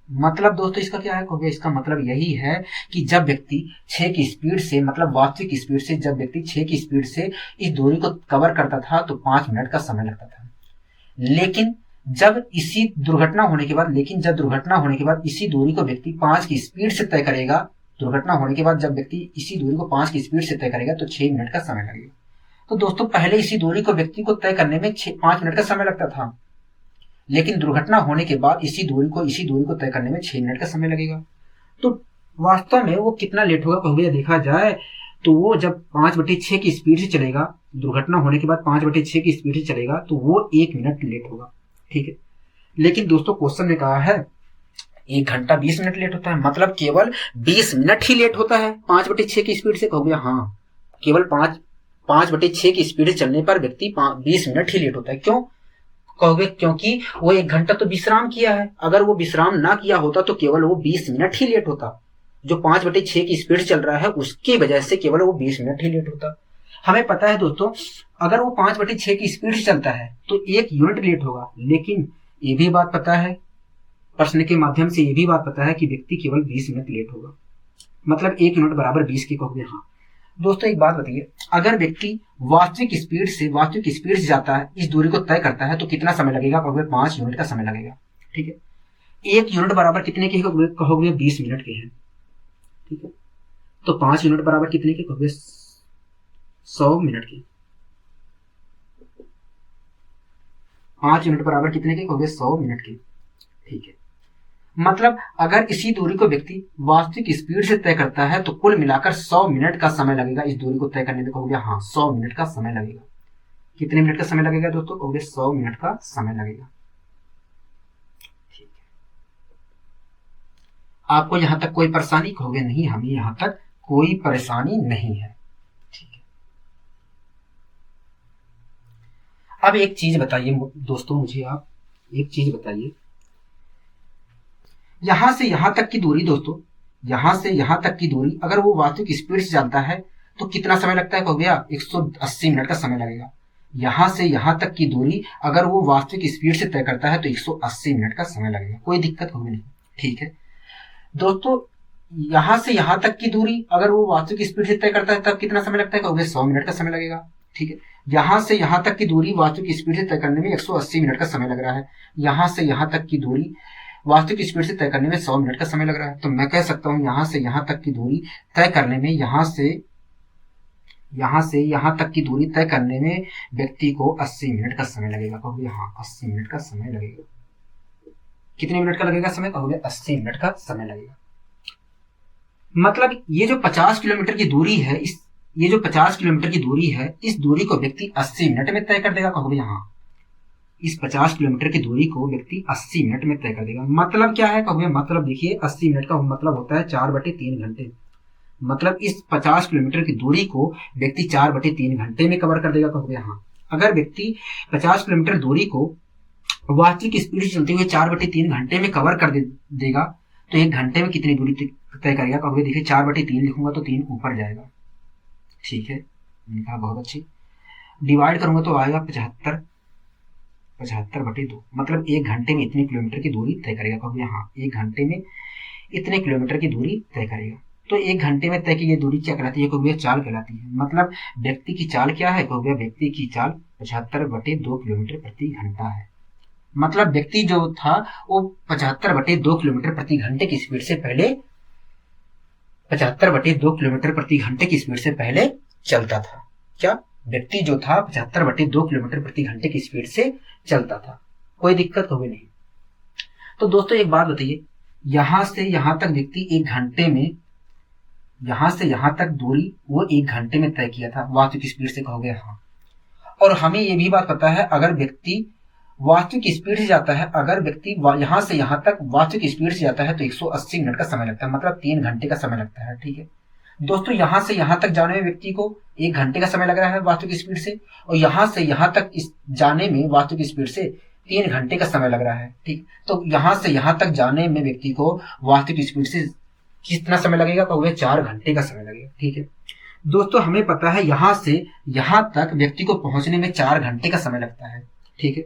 मतलब दोस्तों इसका क्या है? कहोगे इसका मतलब यही है कि जब व्यक्ति 6 की स्पीड से मतलब वास्तविक स्पीड से जब व्यक्ति 6 की स्पीड से इस दूरी को कवर करता था तो 5 मिनट का समय लगता था। लेकिन जब दुर्घटना होने के बाद इसी दूरी को व्यक्ति 5 की स्पीड से तय करेगा, दुर्घटना होने के बाद जब व्यक्ति इसी दूरी को 5 की स्पीड से तय करेगा तो 6 मिनट का समय लगेगा। तो दोस्तों पहले इसी दूरी को व्यक्ति को तय करने में 5 मिनट का समय लगता था, लेकिन दुर्घटना होने के बाद इसी दूरी को तय करने में 6 मिनट का समय लगेगा। तो वास्तव में वो कितना लेट होगा? कहोगे देखा जाए तो वो जब 5/6 की स्पीड से चलेगा, दुर्घटना होने के बाद 5/6 की स्पीड से चलेगा तो वो 1 मिनट लेट होगा। ठीक है, लेकिन दोस्तों क्वेश्चन ने कहा है 1 घंटा 20 मिनट लेट होता है, मतलब केवल 20 मिनट ही लेट होता है 5/6 की स्पीड से। कहोगे हाँ केवल 5/6 की स्पीड से चलने पर व्यक्ति 20 मिनट ही लेट होता है। क्यों? कहोगे क्योंकि वो 1 घंटा तो विश्राम किया है। अगर वो विश्राम ना किया होता तो केवल वो 20 मिनट ही लेट होता। जो 5/6 की स्पीड चल रहा है उसकी वजह से केवल वो 20 मिनट ही लेट होता। हमें पता है दोस्तों अगर वो 5/6 की स्पीड से चलता है तो 1 यूनिट लेट होगा, लेकिन ये भी बात पता है, प्रश्न के माध्यम से ये भी बात पता है कि व्यक्ति केवल 20 मिनट लेट होगा, मतलब 1 यूनिट बराबर 20 की। कहोगे हाँ। दोस्तों एक बात बताइए, अगर व्यक्ति वास्तविक स्पीड से जाता है, इस दूरी को तय करता है तो कितना समय लगेगा? कहोगे 5 यूनिट का समय लगेगा। ठीक है, 1 यूनिट बराबर कितने के? कहोगे 20 मिनट के हैं। ठीक है, तो 5 यूनिट बराबर कितने के? कहोगे 100 मिनट के। 5 यूनिट बराबर कितने के? कहोगे 100 मिनट के। ठीक है, मतलब अगर इसी दूरी को व्यक्ति वास्तविक स्पीड से तय करता है तो कुल मिलाकर 100 मिनट का समय लगेगा इस दूरी को तय करने में। कहोगे हाँ 100 मिनट का समय लगेगा। कितने मिनट का समय लगेगा दोस्तों? कहोगे 100 मिनट का समय लगेगा। ठीक है, आपको यहां तक कोई परेशानी? कहोगे नहीं, हमें यहां तक कोई परेशानी नहीं है। ठीक है, अब एक चीज बताइए दोस्तों, मुझे आप एक चीज बताइए, यहां से यहां तक की दूरी दोस्तों, यहां से यहां तक की दूरी अगर वो वास्तविक स्पीड से चलता है तो कितना समय लगता है? कहोगे 180 मिनट का समय लगेगा। यहाँ से यहाँ तक की दूरी अगर वो वास्तविक स्पीड से तय करता है तो 180 मिनट का समय लगेगा। कोई दिक्कत होगी नहीं, ठीक है दोस्तों। यहाँ से यहाँ तक की दूरी अगर वो वास्तविक स्पीड से तय करता है तब कितना समय लगता है, कहोगे 100 मिनट का समय लगेगा, ठीक है। यहाँ से यहाँ तक की दूरी वास्तविक स्पीड से तय करने में 180 मिनट का समय लग रहा है। यहाँ से यहाँ तक की दूरी वास्तविक स्पीड से तय करने में 100 मिनट का समय लग रहा है। तो मैं कह सकता हूँ यहाँ से यहाँ तक की दूरी तय करने में यहाँ से यहाँ तक की दूरी तय करने में व्यक्ति को 80 मिनट का समय लगेगा। कहोगे हाँ 80 मिनट का समय लगेगा। कितने मिनट का लगेगा समय, कहोगे 80 मिनट का समय लगेगा। मतलब ये जो 50 किलोमीटर की दूरी है, ये जो 50 किलोमीटर की दूरी है, इस दूरी को व्यक्ति 80 मिनट में तय कर देगा। कहोगे हाँ इस 50 किलोमीटर की दूरी को व्यक्ति 80 मिनट में तय कर देगा। मतलब क्या है, कहोगे मतलब देखिए 80 मिनट का मतलब होता है 4/3 घंटे। मतलब इस 50 किलोमीटर की दूरी को व्यक्ति 4/3 घंटे में कवर कर देगा। कहोगे हाँ अगर व्यक्ति 50 किलोमीटर दूरी को वास्तविक स्पीड से चलते हुए 4/3 घंटे में कवर कर देगा तो 1 घंटे में कितनी दूरी तय करेगा। कहोगे देखिए 4/3 लिखूंगा तो 3 ऊपर जाएगा, ठीक है लिखा, बहुत अच्छी। डिवाइड करूंगा तो आएगा 75/2। मतलब 1 घंटे में इतने किलोमीटर की दूरी तय करेगा। कहोगे हाँ 1 घंटे में इतने किलोमीटर की दूरी तय करेगा। तो 1 घंटे में तय की ये दूरी क्या कहलाती है, कहोगे चाल कहलाती है। मतलब व्यक्ति की चाल क्या है, कहोगे व्यक्ति की चाल 75/2 किलोमीटर प्रति घंटा है। मतलब व्यक्ति जो था वो 75/2 किलोमीटर प्रति घंटे की स्पीड से पहले 75/2 किलोमीटर प्रति घंटे की स्पीड से पहले चलता था। क्या व्यक्ति जो था 75/2 किलोमीटर प्रति घंटे की स्पीड से चलता था। कोई दिक्कत होगी नहीं। तो दोस्तों एक बात बताइए, यहां से यहां तक व्यक्ति 1 घंटे में, यहां से यहां तक दूरी वो 1 घंटे में तय किया था वास्तविक स्पीड से। कहोगे हाँ। और हमें ये भी बात पता है अगर व्यक्ति वास्तविक स्पीड से जाता है, अगर व्यक्ति यहां से यहां तक वास्तविक स्पीड से जाता है तो 180 मिनट का समय लगता है। मतलब 3 घंटे का समय लगता है, ठीक है दोस्तों। यहां से यहां तक जाने में व्यक्ति को 1 घंटे का समय लग रहा है वास्तविक स्पीड से, और यहां से यहां तक जाने में वास्तविक स्पीड से 3 घंटे का समय लग रहा है, ठीक। तो यहां से यहां तक जाने में व्यक्ति को वास्तविक स्पीड से कितना समय लगेगा, कहोगे 4 घंटे का समय लगेगा, ठीक है दोस्तों। हमें पता है यहां से यहां तक व्यक्ति को पहुंचने में 4 घंटे का समय लगता है, ठीक है।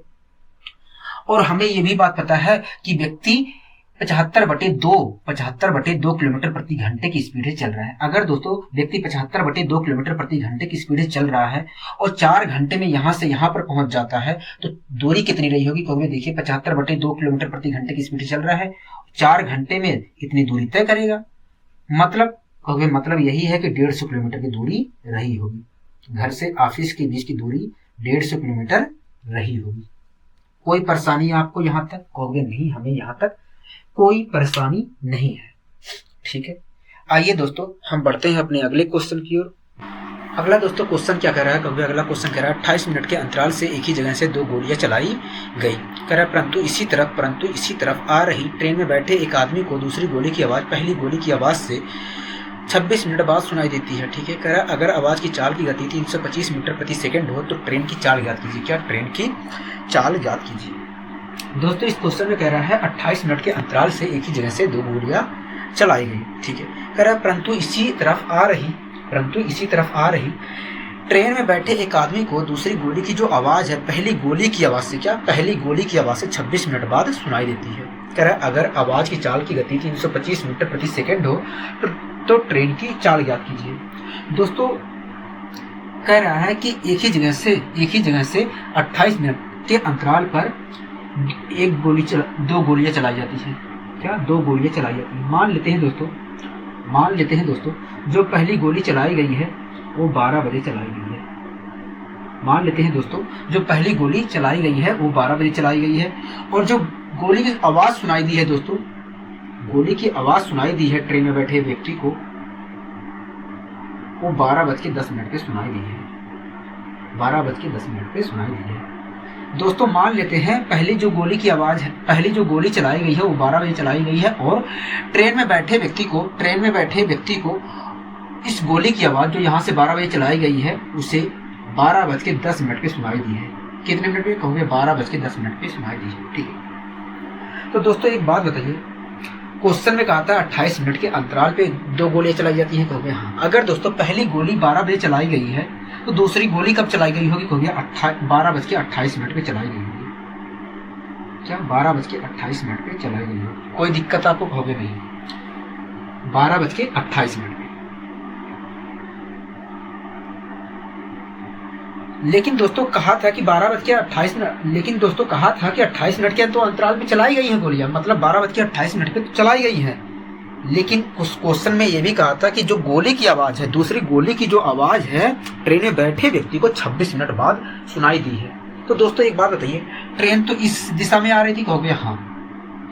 और हमें यह भी बात पता है कि व्यक्ति 75/2 किलोमीटर प्रति घंटे की स्पीड से चल रहा है। अगर दोस्तों व्यक्ति 75/2 किलोमीटर प्रति घंटे की स्पीड से चल रहा है और 4 घंटे में यहां से यहां पर पहुंच जाता है तो दूरी कितनी रही होगी, कहोगे देखिए 75/2 किलोमीटर प्रति घंटे की स्पीड से चल रहा है, 4 घंटे में इतनी दूरी तय करेगा। मतलब कहोगे मतलब यही है कि 150 किलोमीटर की दूरी रही होगी। घर से ऑफिस के बीच की दूरी 150 किलोमीटर रही होगी। कोई परेशानी आपको यहां तक, कहोगे नहीं हमें यहां तक कोई परेशानी नहीं है, ठीक है। आइए दोस्तों हम बढ़ते हैं अपने अगले क्वेश्चन की ओर। अगला दोस्तों क्वेश्चन क्या कह रहा है, कहोगे अगला क्वेश्चन कह रहा है 28 मिनट के अंतराल से एक ही जगह से 2 गोलियां चलाई गई। कह रहा है परंतु इसी तरफ आ रही ट्रेन में बैठे एक आदमी को दूसरी गोली की आवाज पहली गोली की आवाज से 26 मिनट बाद सुनाई देती है, ठीक है। कह रहा है अगर आवाज की चाल की गति 325 मीटर प्रति सेकंड हो तो ट्रेन की चाल ज्ञात कीजिए। क्या ट्रेन की चाल ज्ञात कीजिए। दोस्तों इस क्वेश्चन में कह रहा है 28 मिनट के अंतराल से एक ही जगह से 2 गोलियां चलाई गई, ठीक है। कह रहा है परंतु इसी तरफ आ रही ट्रेन में बैठे एक आदमी को दूसरी गोली की जो आवाज है पहली गोली की आवाज से 26 मिनट बाद सुनाई देती है। कह रहा है अगर आवाज की चाल की गति 325 मीटर प्रति सेकंड हो तो ट्रेन की चाल ज्ञात कीजिए। दोस्तों कह रहा है कि एक ही जगह से 28 मिनट के अंतराल पर 2 गोलियां चलाई जाती हैं। क्या 2 गोलियां चलाई जाती हैं। मान लेते हैं दोस्तों जो पहली गोली चलाई गई है वो 12 बजे चलाई गई है। मान लेते हैं दोस्तों जो पहली गोली चलाई गई है वो 12 बजे चलाई गई है, और जो गोली की आवाज सुनाई दी है दोस्तों, गोली की आवाज सुनाई दी है ट्रेन में बैठे व्यक्ति को वो 12:10 पे सुनाई दी है। 12:10 पे सुनाई दी है। दोस्तों मान लेते हैं पहली जो गोली चलाई गई है वो 12 बजे चलाई गई है, और ट्रेन में बैठे व्यक्ति को इस गोली की आवाज जो यहाँ से 12 बजे चलाई गई है उसे 12:10 पे सुनाई दी है। कितने मिनट पे, कहोगे 12:10 पे सुनाई दी है, ठीक है। तो दोस्तों एक बात बताइए, क्वेश्चन में कहा था 28 मिनट के अंतराल पे 2 गोलियां चलाई जाती हैं, कहोगे हाँ। अगर दोस्तों पहली गोली 12 बजे चलाई गई है तो दूसरी गोली कब चलाई गई होगी? हो गया 12:28 पे चलाई गई होगी। क्या 12:28 पे चलाई गई होगी? कोई दिक्कत आपको होगी नहीं? 12:28 पे। लेकिन दोस्तों कहा था कि 12:28, लेकिन दोस्तों कहा था कि 28 मिनट के तो अंतराल पे चलाई गई हैं गोलियां, मतलब 12:28 पे तो चलाई गई हैं। लेकिन उस क्वेश्चन में ये भी कहा था कि जो गोली की आवाज है, दूसरी गोली की जो आवाज है, ट्रेन में बैठे व्यक्ति को 26 मिनट बाद सुनाई दी है। तो दोस्तों एक बात बताइए, ट्रेन तो इस दिशा में आ रही थी, कहोगे हाँ,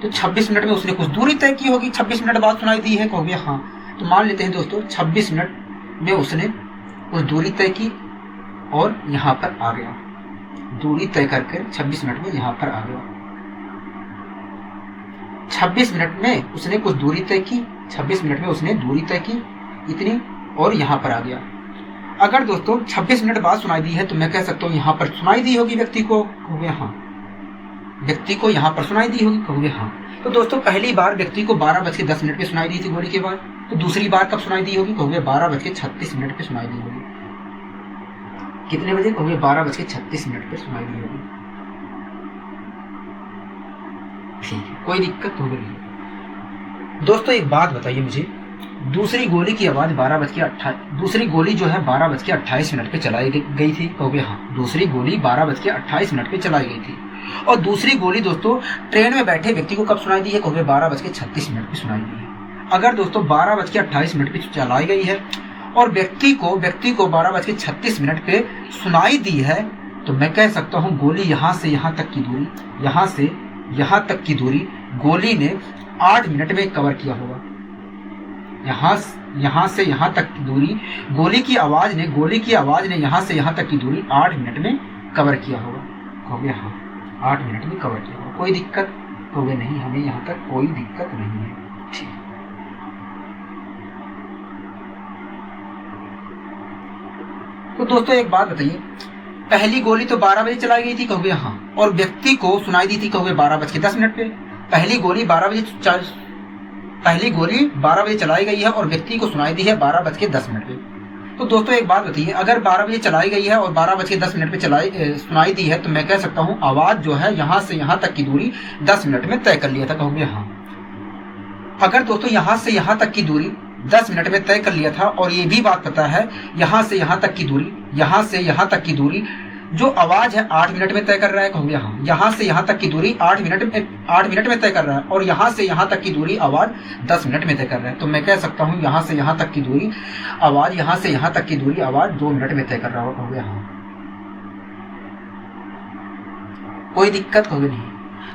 तो 26 मिनट में उसने कुछ दूरी तय की होगी, 26 मिनट बाद सुनाई दी है, कहोगे हाँ। तो मान लेते हैं दोस्तों 26 मिनट में उसने कुछ दूरी तय की और यहाँ पर आ गया, दूरी तय करके 26 मिनट में यहाँ पर आ गया। 26 मिनट में उसने कुछ दूरी तय की, 26 मिनट में उसने दूरी तय की इतनी, और यहाँ पर आ गया। अगर दोस्तों 26 मिनट बाद सुनाई दी है तो मैं कह सकता हूँ यहाँ पर सुनाई दी होगी व्यक्ति को, कहोगे हाँ, व्यक्ति को यहाँ पर सुनाई दी होगी, कहोगे हाँ। तो दोस्तों पहली बार व्यक्ति को 12:10 पे सुनाई दी थी गोली के बाद, तो दूसरी बार कब सुनाई दी होगी? कहोगे 12:36 पे सुनाई दी होगी। कितने बजे? कहोगे 12:36 पे सुनाई दी होगी। ठीक है, कोई दिक्कत होगी नहीं। दोस्तों एक बात बताइए मुझे, दूसरी गोली की आवाज 12:28, दूसरी गोली जो है 12:28 पे चलाई गई थी, कहोगे हाँ, दूसरी गोली 12:28 पे चलाई गई थी। और दूसरी गोली दोस्तों ट्रेन में बैठे व्यक्ति को कब सुनाई दी है? कहोगे 12:36 पे सुनाई दी है। अगर दोस्तों 12:28 पे चलाई गई है और व्यक्ति को 12:36 पे सुनाई दी है, तो मैं कह सकता हूँ गोली यहाँ से यहाँ तक की दूरी, यहाँ से यहाँ तक की दूरी गोली ने 8 मिनट में कवर किया होगा। यहाँ से यहाँ तक की दूरी गोली की आवाज ने यहाँ से यहाँ तक की दूरी 8 मिनट में कवर किया होगा, कहोगे हाँ, 8 मिनट में कवर किया होगा। कोई दिक्कत? कहोगे नहीं, हमें यहाँ तक कोई दिक्कत नहीं है। ठीक, तो दोस्तों एक बात बताइए, पहली गोली तो 12 बजे चलाई गई थी, कहोगे हाँ, और व्यक्ति को सुनाई दी थी, कहोगे 12:10 पे। पहली गोली 12 बजे चलाई गई है और व्यक्ति को सुनाई दी है 12:10 पे। तो दोस्तों एक बात बताइए, अगर 12 बजे चलाई गई है और 12:10 पे सुनाई दी है, तो मैं कह सकता हूँ आवाज जो है यहाँ से यहाँ तक की दूरी 10 मिनट में तय कर लिया था, कहोगे हाँ। अगर दोस्तों यहाँ से यहाँ तक की दूरी 10 मिनट में तय कर लिया था, और ये भी बात पता है यहाँ से यहाँ तक की दूरी जो आवाज है 8 मिनट में तय कर रहा है, कहोगे हाँ, यहाँ से यहाँ तक की दूरी 8 मिनट में तय कर रहा है, और यहाँ से यहाँ तक की दूरी आवाज 10 मिनट में तय कर रहा है, तो मैं कह सकता हूँ यहाँ से यहाँ तक की दूरी आवाज 2 मिनट में तय कर रहा होगा, कहोगे हाँ। कोई दिक्कत? कहोगे नहीं।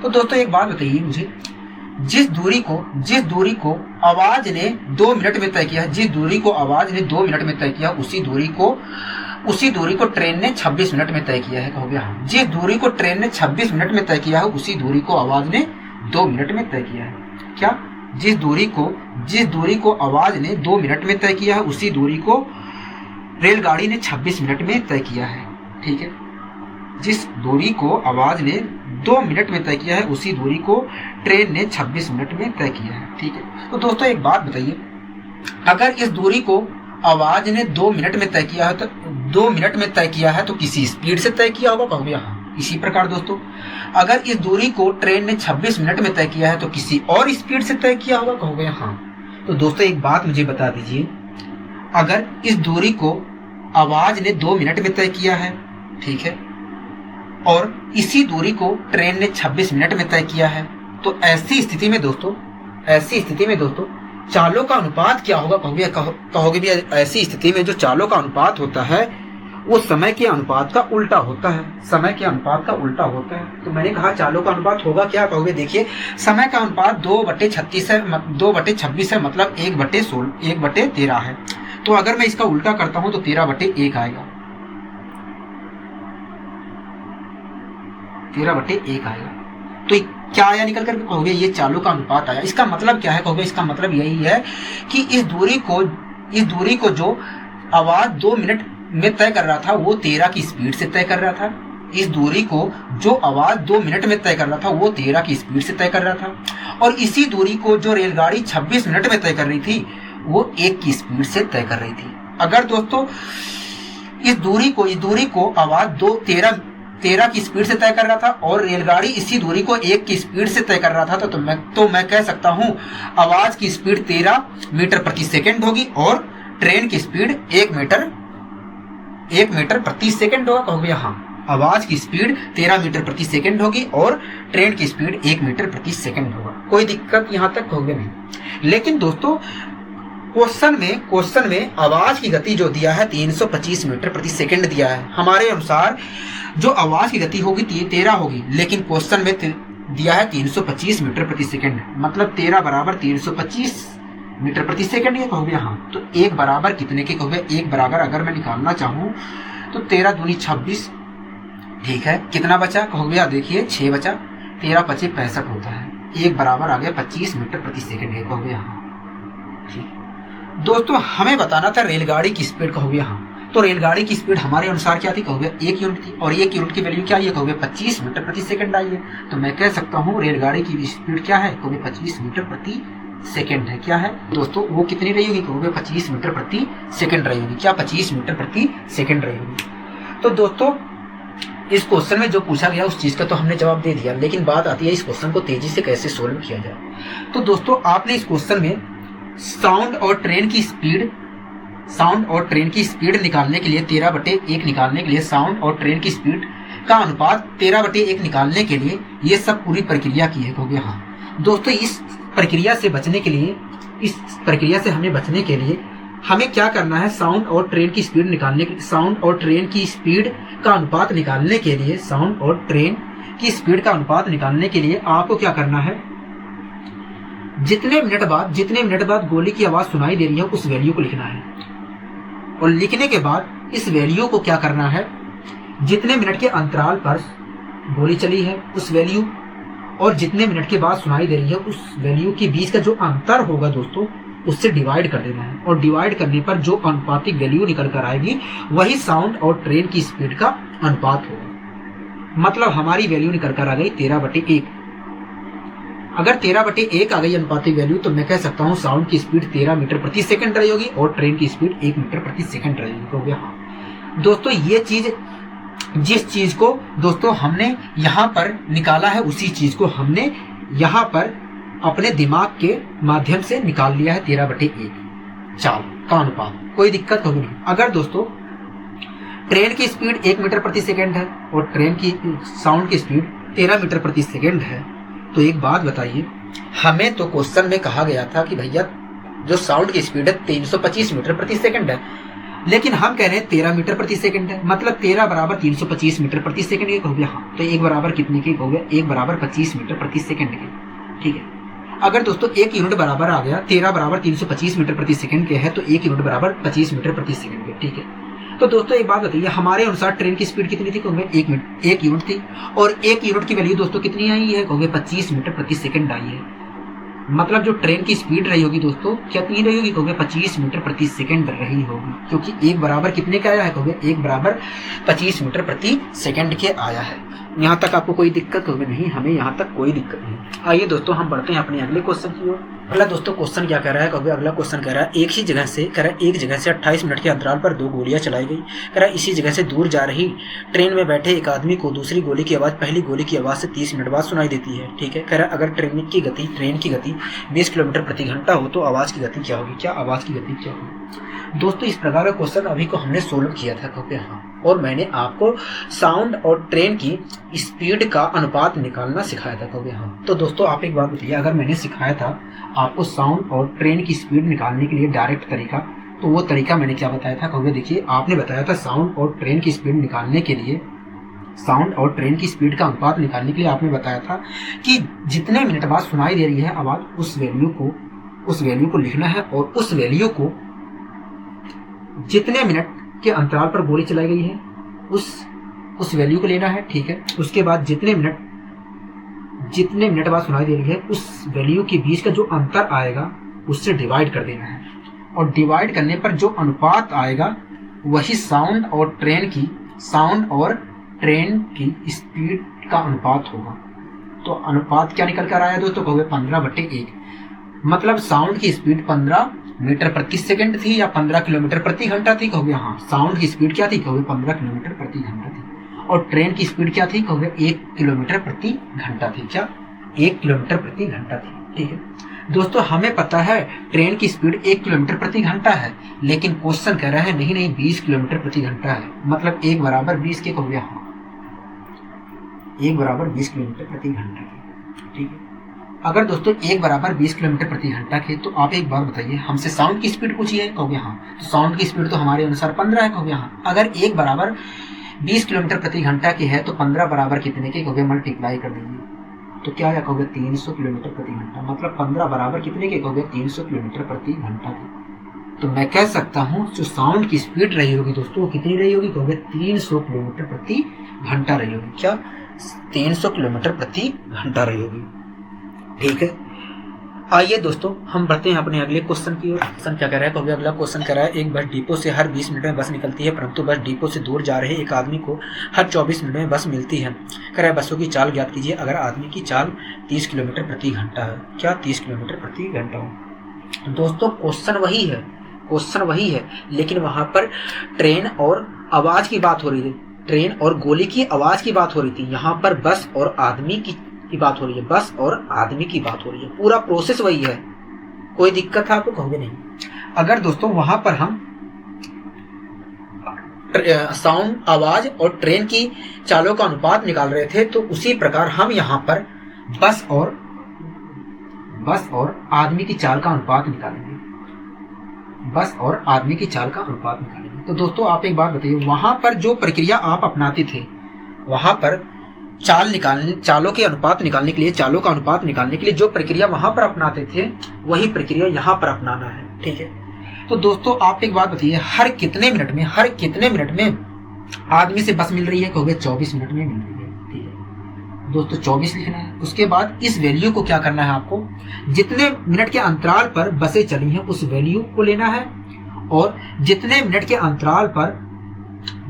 तो दोस्तों एक बात बताइए मुझे, जिस दूरी को आवाज ने 2 मिनट में तय किया है, जिस दूरी को आवाज ने 2 मिनट में तय किया, उसी दूरी को ट्रेन ने 26 मिनट में तय किया है, कहोगे हाँ। जिस दूरी को ट्रेन ने 26 मिनट में तय किया है, उसी दूरी को आवाज ने 2 मिनट में तय किया है। क्या? जिस दूरी को आवाज ने 2 मिनट में तय किया है, उसी दूरी को रेलगाड़ी ने 26 मिनट में तय किया है। ठीक है, जिस दूरी को आवाज ने 2 मिनट में तय किया है, उसी दूरी को ट्रेन ने 26 मिनट में तय किया है। ठीक है, तो दोस्तों एक बात बताइए, अगर इस दूरी को आवाज ने 2 मिनट में तय किया है तो किसी स्पीड से तय किया होगा, कहोगे हाँ। इसी प्रकार दोस्तों अगर इस दूरी को ट्रेन ने 26 मिनट में तय किया है तो किसी और स्पीड से तय किया होगा, कहोगे हाँ। तो दोस्तों एक बात मुझे बता दीजिए, अगर इस दूरी को आवाज ने 2 मिनट में तय किया है, ठीक है, और इसी दूरी को ट्रेन ने 26 मिनट में तय किया है, तो ऐसी स्थिति में दोस्तों चालों का अनुपात क्या होगा, कहोगे भी ऐसी स्थिति में जो चालों का अनुपात होता है वो समय के अनुपात का उल्टा होता है। तो मैंने कहा चालों का अनुपात होगा क्या, कहोगे देखिए समय का अनुपात 2/26 है, मतलब 1/13 है। तो अगर मैं इसका उल्टा करता हूं तो 13/1 आएगा, 13/1 आएगा। तो क्या आया निकल कर, कहोगे ये चालों का अनुपात आया। इसका मतलब क्या है, कहोगे इसका मतलब यही है कि इस दूरी को जो आवाज 2 मिनट में तय कर रहा था वो 13 की स्पीड से तय कर रहा था। इस दूरी को जो आवाज 2 मिनट में तय कर रहा था वो 13 की स्पीड से तय कर रहा था, और इसी दूरी को जो रेलगाड़ी 26 मिनट में तय कर रही थी वो 1 की स्पीड से तय कर रही थी। अगर दोस्तों इस दूरी को आवाज 13 की स्पीड से तय कर रहा था और रेलगाड़ी इसी दूरी को 1 की स्पीड से तय कर रहा था, तो मैं कह सकता हूं आवाज की स्पीड 13 मीटर प्रति सेकंड होगी और ट्रेन की स्पीड 1 मीटर प्रति सेकंड होगा। कहोगे हाँ, आवाज की स्पीड 13 मीटर प्रति सेकंड होगी और ट्रेन की स्पीड 1 मीटर प्रति सेकंड होगा। कोई दिक्कत यहां तक कहोगे नहीं। लेकिन दोस्तों क्वेश्चन में आवाज की गति जो दिया है 325 मीटर प्रति सेकंड दिया है। हमारे अनुसार जो आवाज की गति होगी 13 होगी, लेकिन क्वेश्चन में दिया है 325 मीटर प्रति सेकंड, मतलब 13 बराबर 325 मीटर प्रति सेकंड ये कहोगे हाँ। तो 1 बराबर कितने के कहोगे? 1 बराबर अगर मैं निकालना चाहूं तो 13 दूनी 26, ठीक है। कितना बचा कहोगे? देखिए 6 बचा, 13 पचे 65 होता है। 1 बराबर आ गया 25 मीटर प्रति सेकंड है कहोगे हाँ, ठीक। दोस्तों हमें बताना था रेलगाड़ी की स्पीड कहोगे हाँ। तो रेलगाड़ी की स्पीड हमारे अनुसार क्या थी कहोगे? 1 यूनिट थी और 1 यूनिट की वैल्यू क्या है कहोगे? 25 मीटर प्रति सेकंड आई है। तो मैं कह सकता हूँ रेलगाड़ी की स्पीड क्या है कहोगे? 25 मीटर प्रति सेकंड है। क्या है दोस्तों? वो कितनी रही होगी कहोगे? 25 मीटर प्रति सेकंड रही होगी। क्या 25 मीटर प्रति सेकंड रही होगी। तो दोस्तों इस क्वेश्चन में जो पूछा गया उस चीज का तो हमने जवाब दे दिया, लेकिन बात आती है इस क्वेश्चन को तेजी से कैसे सोल्व किया जाए। तो दोस्तों आपने इस क्वेश्चन में साउंड और ट्रेन की स्पीड निकालने के लिए 13/1 निकालने के लिए साउंड और ट्रेन की स्पीड का अनुपात 13/1 निकालने के लिए ये सब पूरी प्रक्रिया की है कहोगे हाँ। दोस्तों इस प्रक्रिया से हमें बचने के लिए हमें क्या करना है? साउंड और ट्रेन की स्पीड का अनुपात निकालने के लिए आपको क्या करना है? जितने मिनट बाद गोली की आवाज सुनाई दे रही है उस वैल्यू को लिखना है और लिखने के बाद इस वैल्यू को क्या करना है? जितने मिनट के अंतराल पर गोली चली है उस वैल्यू और जितने मिनट के बाद सुनाई दे रही है उस वैल्यू के बीच का जो अंतर होगा दोस्तों उससे डिवाइड कर देना है और डिवाइड करने पर जो अनुपातिक वैल्यू निकल कर आएगी वही साउंड और ट्रेन की स्पीड का अनुपात होगा। मतलब हमारी वैल्यू निकल कर आ गई 13/1। अगर 13/1 आ गई अनुपातिक वैल्यू तो मैं कह सकता हूँ साउंड की स्पीड 13 मीटर प्रति सेकंड रही होगी और ट्रेन की स्पीड 1 मीटर प्रति सेकंड रही होगी। हाँ दोस्तों ये चीज जिस चीज को दोस्तों हमने यहाँ पर निकाला है उसी चीज को हमने यहाँ पर अपने दिमाग के माध्यम से निकाल लिया है 13/1 चाल का अनुपात। कोई दिक्कत होगी नहीं। अगर दोस्तों ट्रेन की स्पीड 1 मीटर प्रति सेकंड है और साउंड की स्पीड 13 मीटर प्रति सेकंड है तो एक बात बताइए, हमें तो क्वेश्चन में कहा गया था कि भैया जो साउंड की स्पीड है 325 मीटर प्रति सेकंड है, लेकिन हम कह रहे हैं 13 मीटर प्रति सेकंड है, मतलब 13 बराबर 325 मीटर प्रति सेकंड के कहोगे हाँ। तो 1 बराबर कितने के कहोगे? 1 बराबर 25 मीटर प्रति सेकंड के, ठीक है। अगर दोस्तों 1 यूनिट बराबर आ गया 13 बराबर 325 मीटर प्रति सेकंड के है तो 1 यूनिट बराबर 25 मीटर प्रति सेकंड के, ठीक है। तो दोस्तों एक बात बताइए, हमारे अनुसार ट्रेन की स्पीड कितनी थी कहोगे? 1 यूनिट थी और 1 यूनिट की वैल्यू दोस्तों कितनी आई है कहोगे? 25 मीटर प्रति सेकंड आई है। मतलब जो ट्रेन की स्पीड रही होगी दोस्तों कितनी रही होगी कहोगे? 25 मीटर प्रति सेकंड रही होगी, क्योंकि 1 बराबर कितने का आया है कहोगे? 1 बराबर 25 मीटर प्रति सेकंड के आया है। यहाँ तक आपको कोई दिक्कत होगी नहीं? हमें यहाँ तक कोई दिक्कत नहीं। आइए दोस्तों हम बढ़ते हैं अपने अगले क्वेश्चन की ओर। अगला दोस्तों क्वेश्चन क्या कह रहा है कहोगे? अगला क्वेश्चन कह रहा है एक जगह से 28 मिनट के अंतराल पर 2 गोलियां चलाई गई। कह रहा है इसी जगह से दूर जा रही ट्रेन में बैठे एक आदमी को दूसरी गोली की आवाज पहली गोली की आवाज से 30 मिनट बाद सुनाई देती है, ठीक है। कह रहा है अगर ट्रेन की गति 20 किलोमीटर प्रति घंटा हो तो आवाज की गति क्या होगी? क्या आवाज की गति क्या होगी? दोस्तों इस प्रकार का क्वेश्चन अभी को हमने सोल्व किया था कहोगे हाँ, और मैंने आपको साउंड और ट्रेन की स्पीड का अनुपात निकालना सिखाया था कहोगे हाँ। तो दोस्तों आप एक बात बताइए, अगर मैंने सिखाया था आपको साउंड और ट्रेन की स्पीड निकालने के लिए डायरेक्ट तरीका, तो वो तरीका मैंने क्या बताया था कहोगे? देखिए आपने बताया था साउंड और ट्रेन की स्पीड निकालने के लिए, साउंड और ट्रेन की स्पीड का अनुपात निकालने के लिए आपने बताया था कि जितने मिनट बाद सुनाई दे रही है आवाज उस वैल्यू को लिखना है और उस वैल्यू को जितने मिनट के अंतराल पर गोली चलाई गई है उस वैल्यू को लेना है, ठीक है। उसके बाद जितने मिनट बाद सुनाई दे रही है उस वैल्यू के बीच का जो अंतर आएगा उससे डिवाइड कर देना है और डिवाइड करने पर जो अनुपात आएगा वही साउंड और ट्रेन की स्पीड का अनुपात होगा। तो अनुपात क्या निकल कर आया दोस्तों कहोगे? 15/1। मतलब साउंड की स्पीड 15 मीटर प्रति सेकंड थी या 15 किलोमीटर प्रति घंटा थी? कहोगे हाँ। साउंड की स्पीड क्या थी? कहोगे 15 किलोमीटर प्रति घंटा थी। और ट्रेन की स्पीड क्या थी? कहोगे 1 किलोमीटर प्रति घंटा थी। क्या? 1 किलोमीटर प्रति घंटा थी। ठीक है दोस्तों, हमें पता है ट्रेन की स्पीड 1 किलोमीटर प्रति घंटा है, लेकिन क्वेश्चन कह रहा है नहीं 20 किलोमीटर प्रति घंटा है, मतलब 1 बराबर 20 के। कहोगे हाँ, 1 बराबर 20 किलोमीटर प्रति घंटा के। ठीक है, अगर दोस्तों 1 बराबर 20 किलोमीटर प्रति घंटा के, तो आप एक बार बताइए, हमसे साउंड की स्पीड पूछी है? कहोगे हाँ। तो साउंड की स्पीड तो हमारे अनुसार 15 है। कहोगे हाँ। अगर 1 बराबर 20 किलोमीटर प्रति घंटा की है तो 15 बराबर कितने के? कहोगे मल्टीप्लाई कर दीजिए, तो क्या आया? कहोगे 300 किलोमीटर प्रति घंटा। मतलब 15 बराबर कितने के? कहोगे 300 किलोमीटर प्रति घंटा के। तो मैं कह सकता हूँ जो साउंड की स्पीड रही होगी दोस्तों, वो कितनी रही होगी? कहोगे 300 किलोमीटर प्रति घंटा रही होगी। क्या? 300 किलोमीटर प्रति घंटा रही होगी। ठीक है, आइए दोस्तों हम बढ़ते हैं अपने अगले क्वेश्चन की ओर। क्वेश्चन क्या कह रहा है? कहोगे अगला क्वेश्चन कह रहा है, एक बस डिपो से हर 20 मिनट में बस निकलती है, परंतु बस डिपो से दूर जा रहे एक आदमी को हर 24 मिनट में बस मिलती है। कह रहा है बसों की चाल ज्ञात कीजिए अगर आदमी की चाल 30 किलोमीटर प्रति घंटा है। क्या? 30 किलोमीटर प्रति घंटा हो। दोस्तों क्वेश्चन वही है, लेकिन वहां पर ट्रेन और आवाज की बात हो रही थी, ट्रेन और गोली की आवाज की बात हो रही थी। यहाँ पर बस और आदमी की बात हो रही है, बस और आदमी की बात हो रही है। पूरा प्रोसेस वही है, कोई दिक्कत है आपको? कहोगे नहीं। अगर दोस्तों वहां पर हम साउंड, आवाज और ट्रेन की चालों का अनुपात निकाल रहे थे, तो उसी प्रकार हम यहाँ पर बस और आदमी की चाल का अनुपात निकालेंगे। बस और आदमी की चाल का अनुपात निकालेंगे। तो दोस्तों आप एक बात बताइए, वहां पर जो प्रक्रिया आप अपनाते थे, वहां पर चालों का अनुपात निकालने के लिए जो प्रक्रिया वहां पर अपनाते थे, वही प्रक्रिया यहाँ पर अपनाना है। ठीक है, तो दोस्तों आप एक बात बताइए, हर कितने मिनट में आदमी से बस मिल रही है? कहोगे 24 मिनट में मिल रही है। ठीक है दोस्तों, 24 लिखना है। उसके बाद इस वैल्यू को क्या करना है आपको? जितने मिनट के अंतराल पर बसें चली हैं उस वैल्यू को लेना है, और जितने मिनट के अंतराल पर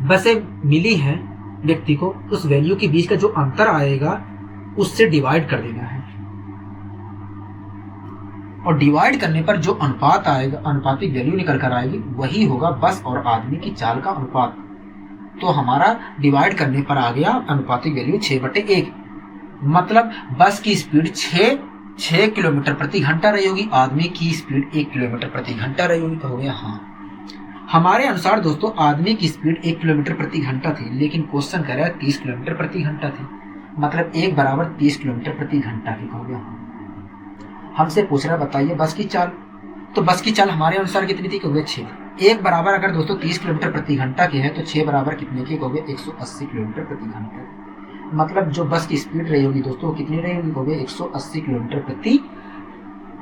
बसें मिली हैं व्यक्ति को, उस वैल्यू के बीच का जो अंतर आएगा उससे डिवाइड कर देना है। और डिवाइड करने पर जो अनुपात आएगा, अनुपातिक वैल्यू निकल कर आएगी, वही होगा बस और आदमी की चाल का अनुपात। तो हमारा डिवाइड करने पर आ गया अनुपातिक वैल्यू 6/1। मतलब बस की स्पीड 6 किलोमीटर प्रति घंटा रही होगी, आदमी की स्पीड 1 किलोमीटर प्रति घंटा रही होगी। कहोगे हाँ। हमारे अनुसार दोस्तों आदमी की स्पीड 1 किलोमीटर प्रति घंटा थी, लेकिन क्वेश्चन कह रहा है 30 किलोमीटर प्रति घंटा थी, मतलब 1 बराबर 30 किलोमीटर प्रति घंटा की। कहोगे हाँ। हमसे पूछ रहा है बताइए बस की चाल, तो बस की चाल हमारे अनुसार कितनी थी? कहोगे 6। 1 बराबर अगर दोस्तों 30 किलोमीटर प्रति घंटा की है, तो 6 बराबर कितने की? कहोगे 180 किलोमीटर प्रति घंटा। मतलब जो बस की स्पीड रही होगी दोस्तों कितनी रही होगी? कहोगे 180 किलोमीटर प्रति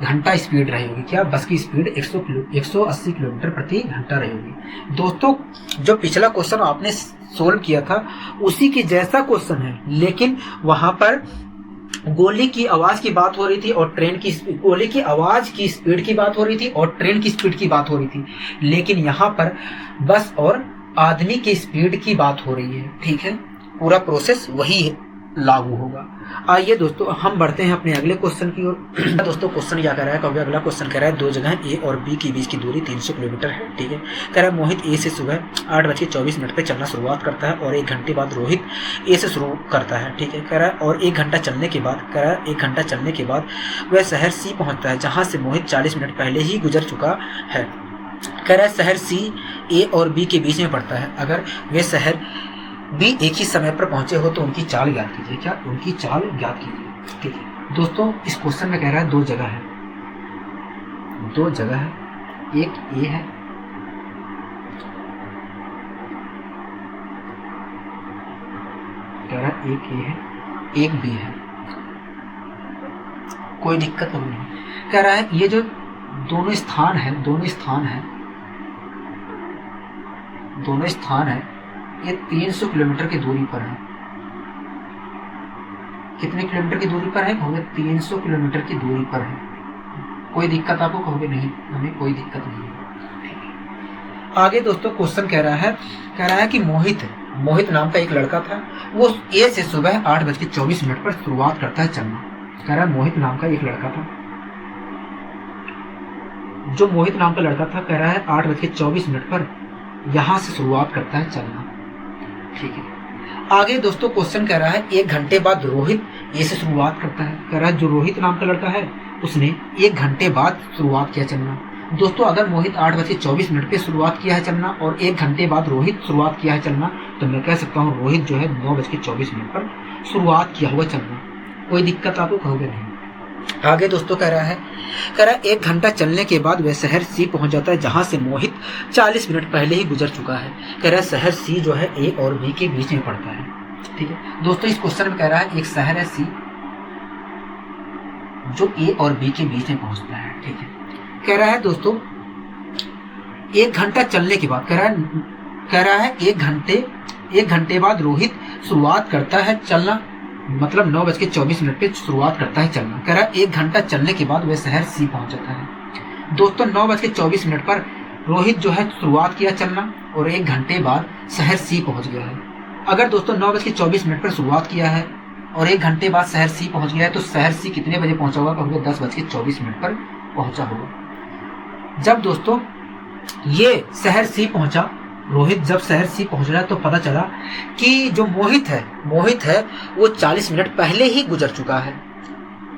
घंटा स्पीड रही होगी। क्या? बस की स्पीड 180 किलोमीटर प्रति घंटा रही होगी। दोस्तों जो पिछला क्वेश्चन आपने सोल्व किया था उसी के जैसा क्वेश्चन है, लेकिन वहां पर गोली की आवाज की बात हो रही थी और गोली की आवाज की स्पीड की बात हो रही थी और ट्रेन की स्पीड की बात हो रही थी, लेकिन यहाँ पर बस और आदमी की स्पीड की बात हो रही है। ठीक है, पूरा प्रोसेस वही लागू होगा। आइए दोस्तों हम बढ़ते हैं अपने अगले क्वेश्चन की ओर। दोस्तों क्वेश्चन क्या कह रहा है? कहोगे अगला क्वेश्चन कह रहा है, 2 जगह ए और बी के बीच की दूरी 300 किलोमीटर है। ठीक है, कह रहा है मोहित ए से सुबह 8:24 पे चलना शुरुआत करता है और 1 घंटे बाद रोहित ए से शुरू करता है। ठीक है, कह रहा है और 1 घंटा चलने के बाद वह शहर सी पहुंचता है, जहां से मोहित 40 मिनट पहले ही गुजर चुका है। कह रहा है शहर सी ए और बी के बीच में पड़ता है, अगर वे शहर भी एक ही समय पर पहुंचे हो तो उनकी चाल ज्ञात कीजिए। क्या? उनकी चाल ज्ञात कीजिए। ठीक है दोस्तों, इस क्वेश्चन में कह रहा है 2 जगह है, एक ए है, कह रहा है एक ए है एक बी है, कोई दिक्कत नहीं। कह रहा है ये जो दोनों स्थान है ये 300 किलोमीटर की दूरी पर है। कितने किलोमीटर की दूरी पर है? कहोगे 300 किलोमीटर की दूरी पर है। कोई दिक्कत आपको? कहोगे नहीं, हमें कोई दिक्कत नहीं है। आगे दोस्तों क्वेश्चन कह रहा है कि मोहित नाम का एक लड़का था, वो ए से सुबह 8:24 पर शुरुआत करता है चलना। कह रहा है मोहित नाम का एक लड़का था, जो मोहित नाम का लड़का था, कह रहा है 8:24 पर यहाँ से शुरुआत करता है चलना। ठीक है, आगे दोस्तों क्वेश्चन कह रहा है 1 घंटे बाद रोहित ये से शुरुआत करता है। कह रहा है जो रोहित नाम का लड़का है उसने 1 घंटे बाद शुरुआत किया चलना। दोस्तों अगर मोहित 8:24 पे शुरुआत किया है चलना और 1 घंटे बाद रोहित शुरुआत किया है चलना, तो मैं कह सकता हूँ रोहित जो है 9:24 पर शुरुआत किया हुआ चलना। कोई दिक्कत आपको कहोगे नहीं। आगे दोस्तों कह रहा है 1 घंटा चलने के बाद वह शहर सी पहुंच जाता है जहां से मोहित 40 मिनट पहले ही गुजर चुका है। कह रहा है शहर सी जो है ए और बी के बीच में पड़ता है। ठीक है दोस्तों, इस क्वेश्चन में कह रहा है एक शहर है सी जो ए और बी के बीच में पहुंचता है। ठीक है, कह रहा है दोस्तों 1 घंटा चलने के बाद कह रहा है 1 घंटे बाद रोहित शुरुआत करता है चलना, मतलब 9:24 पे शुरुआत करता है चलना। कह रहा है 1 घंटा चलने के बाद वह शहर सी पहुंच जाता है। दोस्तों 9:24 पर रोहित जो है शुरुआत किया चलना और 1 घंटे बाद शहर सी पहुंच गया है। अगर दोस्तों 9:24 पर शुरुआत किया है और 1 घंटे बाद शहर सी पहुंच गया है, तो शहर सी कितने बजे पहुंचा होगा? कहोगे 10:24 पर पहुंचा होगा। जब दोस्तों ये शहर सी पहुंचा, रोहित जब शहर सी पहुंच रहा है, तो पता चला कि जो मोहित है वो 40 मिनट पहले ही गुजर चुका है।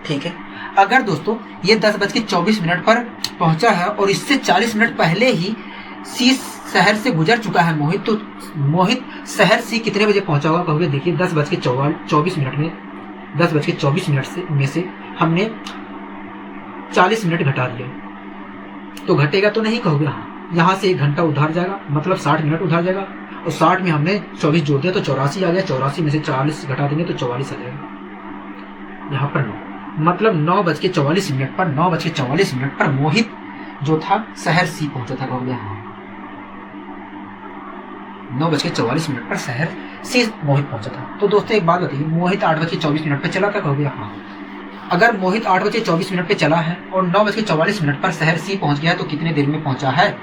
ठीक है, अगर दोस्तों ये 10:24 पर पहुंचा है और इससे 40 मिनट पहले ही सी शहर से गुजर चुका है मोहित, तो मोहित शहर सी कितने बजे पहुंचा होगा? कहोगे देखिए 10:24 में 10:24 में से हमने 40 मिनट घटा दिया, तो घटेगा तो नहीं? कहोगे हाँ। यहाँ से 1 घंटा उधार जाएगा, मतलब 60 मिनट उधार जाएगा, और 60 में हमने 24 जोड़ दिया तो 84 आ गया। 84 में से 40 घटा देंगे तो 44 आ जाएगा। यहाँ पर 9, मतलब 9:44 पर मोहित जो था शहर सी पहुंचा था। कहोगे हाँ, 9:44 पर शहर सी मोहित पहुंचा था। तो दोस्तों एक बात बताइए, मोहित 8:24 पे चला था? कहोगे हाँ। अगर मोहित 8:24 पे चला है और 9:44 पर शहर सी पहुंच गया है, तो कितने देर में पहुंचा है?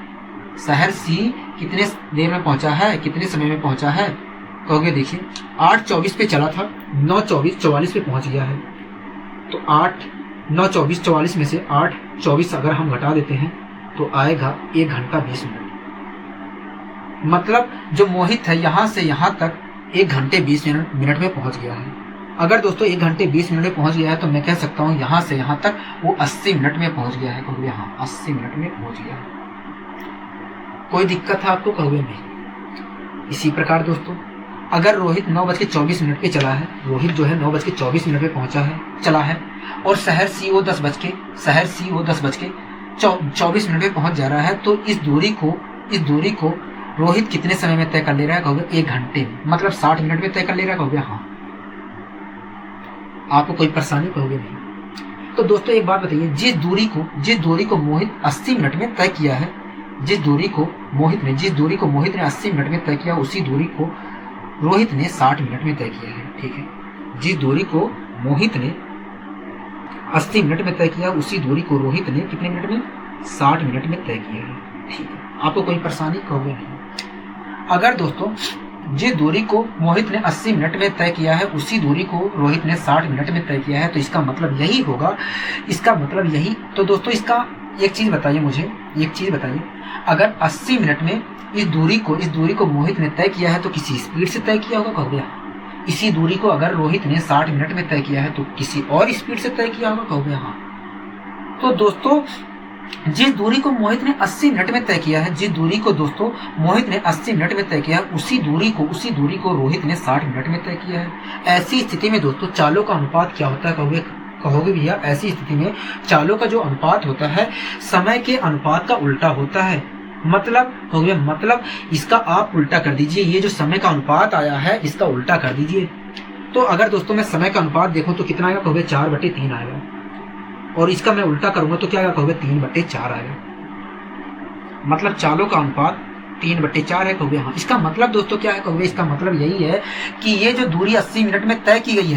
शहर सी कितने देर में पहुंचा है, कितने समय में पहुंचा है? कहोगे देखिए 8:24 पे चला था, 9:24 पे पहुंच गया है, तो 9:24 में से 8:24 अगर हम घटा देते हैं तो आएगा 1 घंटा 20 मिनट। मतलब जो मोहित है यहाँ से यहाँ तक 1 घंटे 20 मिनट में पहुंच गया है। अगर दोस्तों 1 घंटे 20 मिनट में पहुंच गया है, तो मैं कह सकता हूँ यहाँ से यहाँ तक वो 80 मिनट में पहुंच गया है। कहोगे हाँ, 80 मिनट में पहुंच गया है। कोई दिक्कत है आपको? कहोगे नहीं। इसी प्रकार दोस्तों अगर रोहित 9:24 पे चला है, रोहित जो है 9:24 पे चला है और शहर सी वो 10:24 पे पहुंच जा रहा है, तो इस दूरी को रोहित कितने समय में तय कर ले रहा है? कहोगे 1 घंटे में, मतलब 60 मिनट में तय कर ले रहा है। कहोगे हाँ। आपको कोई परेशानी? कहोगे नहीं। तो दोस्तों एक बात बताइए, जिस दूरी को मोहित 80 मिनट में तय किया है, जिस दूरी को मोहित ने 80 मिनट में तय किया, उसी दूरी को रोहित ने 60 मिनट में तय किया है। ठीक है, जिस दूरी को मोहित ने 80 मिनट में तय किया, उसी दूरी को रोहित ने कितने मिनट में? 60 मिनट में तय किया है। ठीक है, आपको कोई परेशानी? कहोगे नहीं। अगर दोस्तों जिस दूरी को मोहित ने 80 मिनट में तय किया है, उसी दूरी को रोहित ने 60 मिनट में तय किया है, तो इसका मतलब यही होगा। तो दोस्तों इसका एक चीज बताइए, अगर 80 मिनट में इस दूरी को मोहित ने तय किया है, तो किसी स्पीड से तय किया होगा? कहोगे हाँ। इसी दूरी को अगर रोहित ने 60 मिनट में तय किया है, तो किसी और स्पीड से तय किया होगा? कहोगे हाँ। तो दोस्तों जिस दूरी को मोहित ने 80 मिनट में तय किया है, उसी दूरी को रोहित ने 60 मिनट में तय किया है। ऐसी स्थिति में दोस्तों चालों का अनुपात क्या होता है? कहोगे भैया ऐसी स्थिति में चालों का जो अनुपात होता है समय के अनुपात का उल्टा होता है। मतलब इसका आप उल्टा कर दीजिए, ये जो समय का अनुपात आया है इसका उल्टा कर दीजिए। तो अगर दोस्तों मैं समय का अनुपात देखूं तो कितना आएगा? कहोगे 4/3 आएगा, और इसका मैं उल्टा करूंगा तो क्या आएगा? कहोगे 3/4 आएगा। मतलब चालों का अनुपात 3/4 है। कहोगे हाँ। इसका मतलब दोस्तों क्या है? कहोगे इसका मतलब यही है कि ये जो दूरी 80 मिनट में तय की गई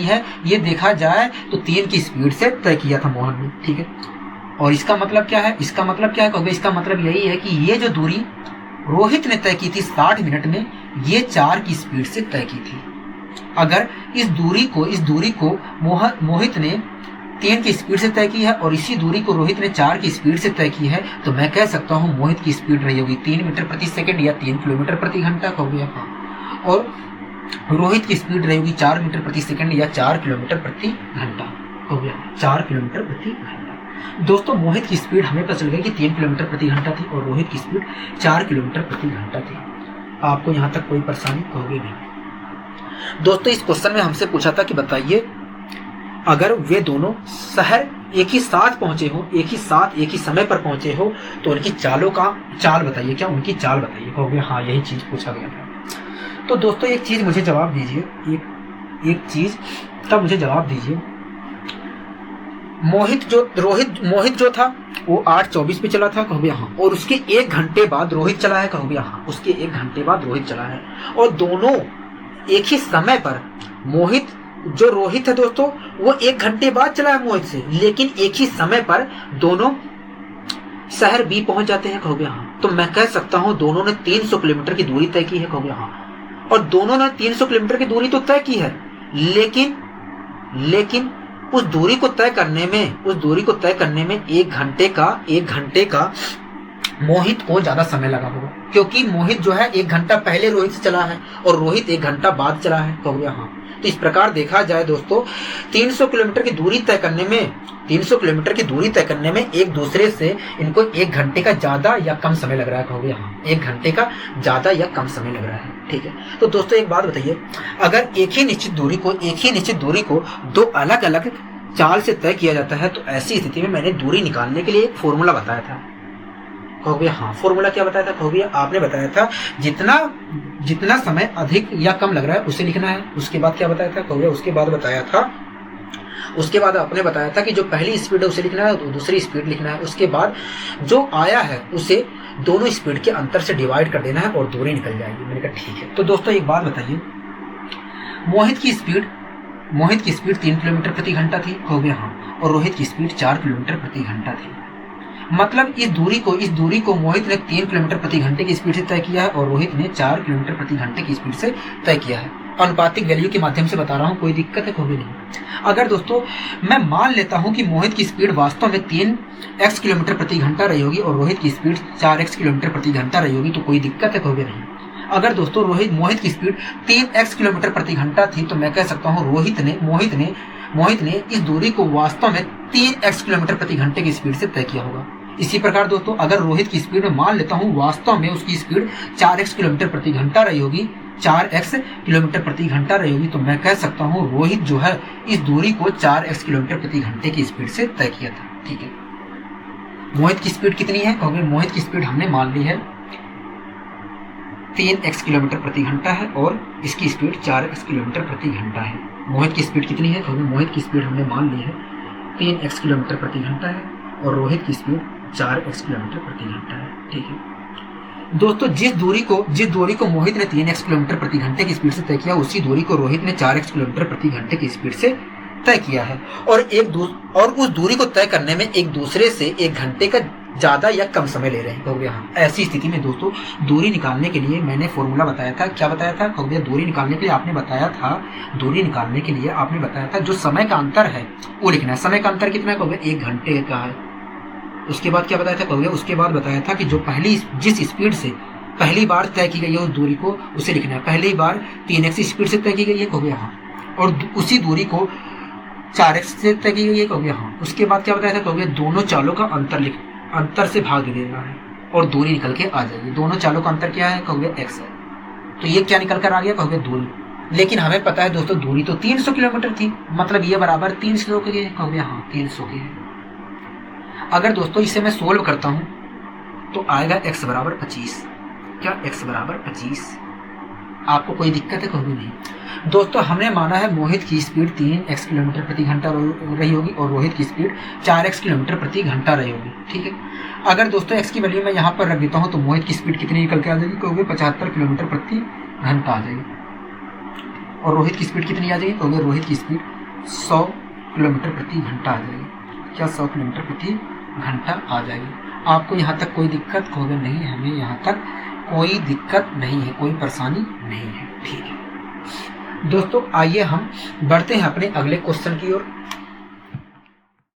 है, ये देखा जाए तो 3 की स्पीड से तय किया था मोहन ने। ठीक है, और इसका मतलब क्या है? कहोगे इसका मतलब यही है कि ये जो दूरी रोहित ने तय की थी 60 मिनट में, ये 4 की स्पीड से तय की थी। अगर इस दूरी को मोहित ने 3 की स्पीड से तय की है और इसी दूरी को रोहित ने 4 की स्पीड से तय की है, तो मैं कह सकता हूँ मोहित की स्पीड रही होगी 3 मीटर प्रति सेकंड या 3 किलोमीटर प्रति घंटा हो गया। और रोहित की स्पीड रही होगी 4 मीटर प्रति सेकंड या 4 किलोमीटर प्रति घंटा हो गया, 4 किलोमीटर प्रति घंटा। दोस्तों मोहित की स्पीड हमें पता चल गई कि 3 किलोमीटर प्रति घंटा थी और रोहित की स्पीड 4 किलोमीटर प्रति घंटा थी। आपको यहाँ तक कोई परेशानी होगी नहीं। दोस्तों इस क्वेश्चन में हमसे पूछा था कि बताइए अगर वे दोनों शहर एक ही साथ पहुंचे हो, एक ही साथ एक ही समय पर पहुंचे हो, तो उनकी चाल बताइए। क्या उनकी चाल बताइए हो गया। हाँ यही चीज पूछा गया था। तो दोस्तों एक चीज मुझे जवाब दीजिए, एक चीज तब मुझे जवाब दीजिए। मोहित जो था वो 8:24 पे चला था कहोगे हाँ, और उसके 1 घंटे बाद रोहित चला है कहोगे हाँ, उसके 1 घंटे बाद रोहित चला है। और दोनों एक ही समय पर, जो रोहित है दोस्तों वो 1 घंटे बाद चला है मोहित से, लेकिन एक ही समय पर दोनों शहर बी पहुंच जाते हैं कहोगे हाँ। तो मैं कह सकता हूं दोनों ने 300 किलोमीटर की दूरी तय की है कहोगे हाँ। और दोनों ने 300 किलोमीटर की दूरी तो तय की है, लेकिन उस दूरी को तय करने में 1 घंटे का मोहित को ज्यादा समय लगा होगा, क्योंकि मोहित जो है 1 घंटा पहले रोहित से चला है और रोहित 1 घंटा बाद चला है कहोगे हाँ। तो इस प्रकार देखा जाए दोस्तों 300 किलोमीटर की दूरी तय करने में एक दूसरे से इनको 1 घंटे का ज्यादा या कम समय लग रहा है कहोगे हाँ, 1 घंटे का ज्यादा या कम समय लग रहा है। ठीक है, तो दोस्तों एक बात बताइए, अगर एक ही निश्चित दूरी को 2 अलग अलग चाल से तय किया जाता है, तो ऐसी स्थिति में मैंने दूरी निकालने के लिए एक फॉर्मूला बताया था कहोगे हाँ। फॉर्मूला क्या बताया था कहोगे, आपने बताया था जितना समय अधिक या कम लग रहा है उसे लिखना है। उसके बाद क्या बताया था कहोगे, उसके बाद आपने बताया था कि जो पहली स्पीड है उसे लिखना है, दूसरी स्पीड लिखना है। उसके बाद जो आया है उसे दोनों स्पीड के अंतर से डिवाइड कर देना है और दूरी निकल जाएगी। मैंने कहा ठीक है। तो दोस्तों एक बात बताइए, मोहित की स्पीड 3 किलोमीटर प्रति घंटा थी कहोगे हाँ, और रोहित की स्पीड 4 किलोमीटर प्रति घंटा थी। मतलब इस दूरी को मोहित ने 3 किलोमीटर प्रति घंटे की स्पीड से तय किया है और रोहित ने 4 किलोमीटर प्रति घंटे की स्पीड से तय किया है। अनुपातिक वैल्यू के माध्यम से बता रहा हूँ, कोई दिक्कत है कहोगे नहीं। अगर दोस्तों मैं मान लेता हूँ कि मोहित की स्पीड वास्तव में 3x किलोमीटर प्रति घंटा रही होगी और रोहित की स्पीड 4x किलोमीटर प्रति घंटा रही होगी, तो कोई दिक्कत है कहोगे नहीं। अगर दोस्तों मोहित की स्पीड 3x किलोमीटर प्रति घंटा थी, तो मैं कह सकता हूँ मोहित ने इस दूरी को वास्तव में 3x किलोमीटर प्रति घंटे की स्पीड से तय किया होगा। इसी प्रकार दोस्तों अगर रोहित की स्पीड में मान लेता हूं वास्तव में उसकी स्पीड 4x किलोमीटर प्रति घंटा रही होगी, 4x किलोमीटर प्रति घंटा रही होगी, तो मैं कह सकता हूं रोहित जो है इस दूरी को 4x किलोमीटर प्रति घंटे की स्पीड से तय किया था। ठीक है, मोहित की स्पीड कितनी है कहोगे, मोहित की स्पीड हमने मान ली है 3x किलोमीटर प्रति घंटा है और इसकी स्पीड 4x किलोमीटर प्रति घंटा है। मोहित की स्पीड कितनी है कहोगे, मोहित की स्पीड हमने मान ली है 3x किलोमीटर प्रति घंटा है और रोहित की स्पीड 4x किलोमीटर प्रति घंटा है। ठीक है दोस्तों, जिस दूरी को मोहित ने 3x किलोमीटर प्रति घंटे की स्पीड से तय किया, उसी दूरी को रोहित ने 4x किलोमीटर प्रति घंटे की स्पीड से तय किया है। और उस दूरी को तय करने में एक दूसरे से 1 घंटे का ज्यादा या कम समय ले रहे हैं कहोगे हाँ। ऐसी स्थिति में दोस्तों दूरी निकालने के लिए मैंने फॉर्मूला बताया था। क्या बताया था कहोगे, दूरी निकालने के लिए आपने बताया था जो समय का अंतर है वो लिखना है। समय का अंतर कितना है कहोगे, 1 घंटे का है। उसके बाद क्या बताया था कहोगे, उसके बाद बताया था कि जिस स्पीड से पहली बार तय की गई है उस दूरी को उसे लिखना है। पहली बार 3x स्पीड से तय की गई है कहोगे हाँ, और उसी दूरी को 4x से तय की गई है कहोगे हाँ। उसके बाद क्या बताया था कहोगे, दोनों चालों का अंतर से भाग दे देना है और दूरी निकल के आ जाएगी। दोनों चालों का अंतर क्या है कहोगे, x है, तो ये क्या निकल कर आ गया कहोगे, दूरी। लेकिन हमें पता है दोस्तों दूरी तो 300 किलोमीटर थी, मतलब ये बराबर 300 के है कहोगे हाँ, 300 के है। अगर दोस्तों इसे मैं सोल्व करता हूं तो आएगा x बराबर 25। क्या x बराबर 25? आपको कोई दिक्कत है कहोगे नहीं। दोस्तों हमने माना है मोहित की स्पीड 3x किलोमीटर प्रति घंटा रही होगी और रोहित की स्पीड 4x किलोमीटर प्रति घंटा रही होगी। ठीक है, अगर दोस्तों x की वैल्यू मैं यहाँ पर रख देता हूँ तो मोहित की स्पीड कितनी निकल के आ जाएगी कहोगे, 75 किलोमीटर प्रति घंटा आ जाएगी। और रोहित की स्पीड कितनी आ जाएगी कहोगे, रोहित की स्पीड 100 किलोमीटर प्रति घंटा आ जाएगी। क्या 100 किलोमीटर प्रति घंटा आ जाएगी। आपको यहाँ तक कोई दिक्कत कहोगे नहीं, हमें यहाँ तक कोई दिक्कत नहीं है, कोई परेशानी नहीं है। ठीक है दोस्तों, आइए हम बढ़ते हैं अपने अगले क्वेश्चन की ओर।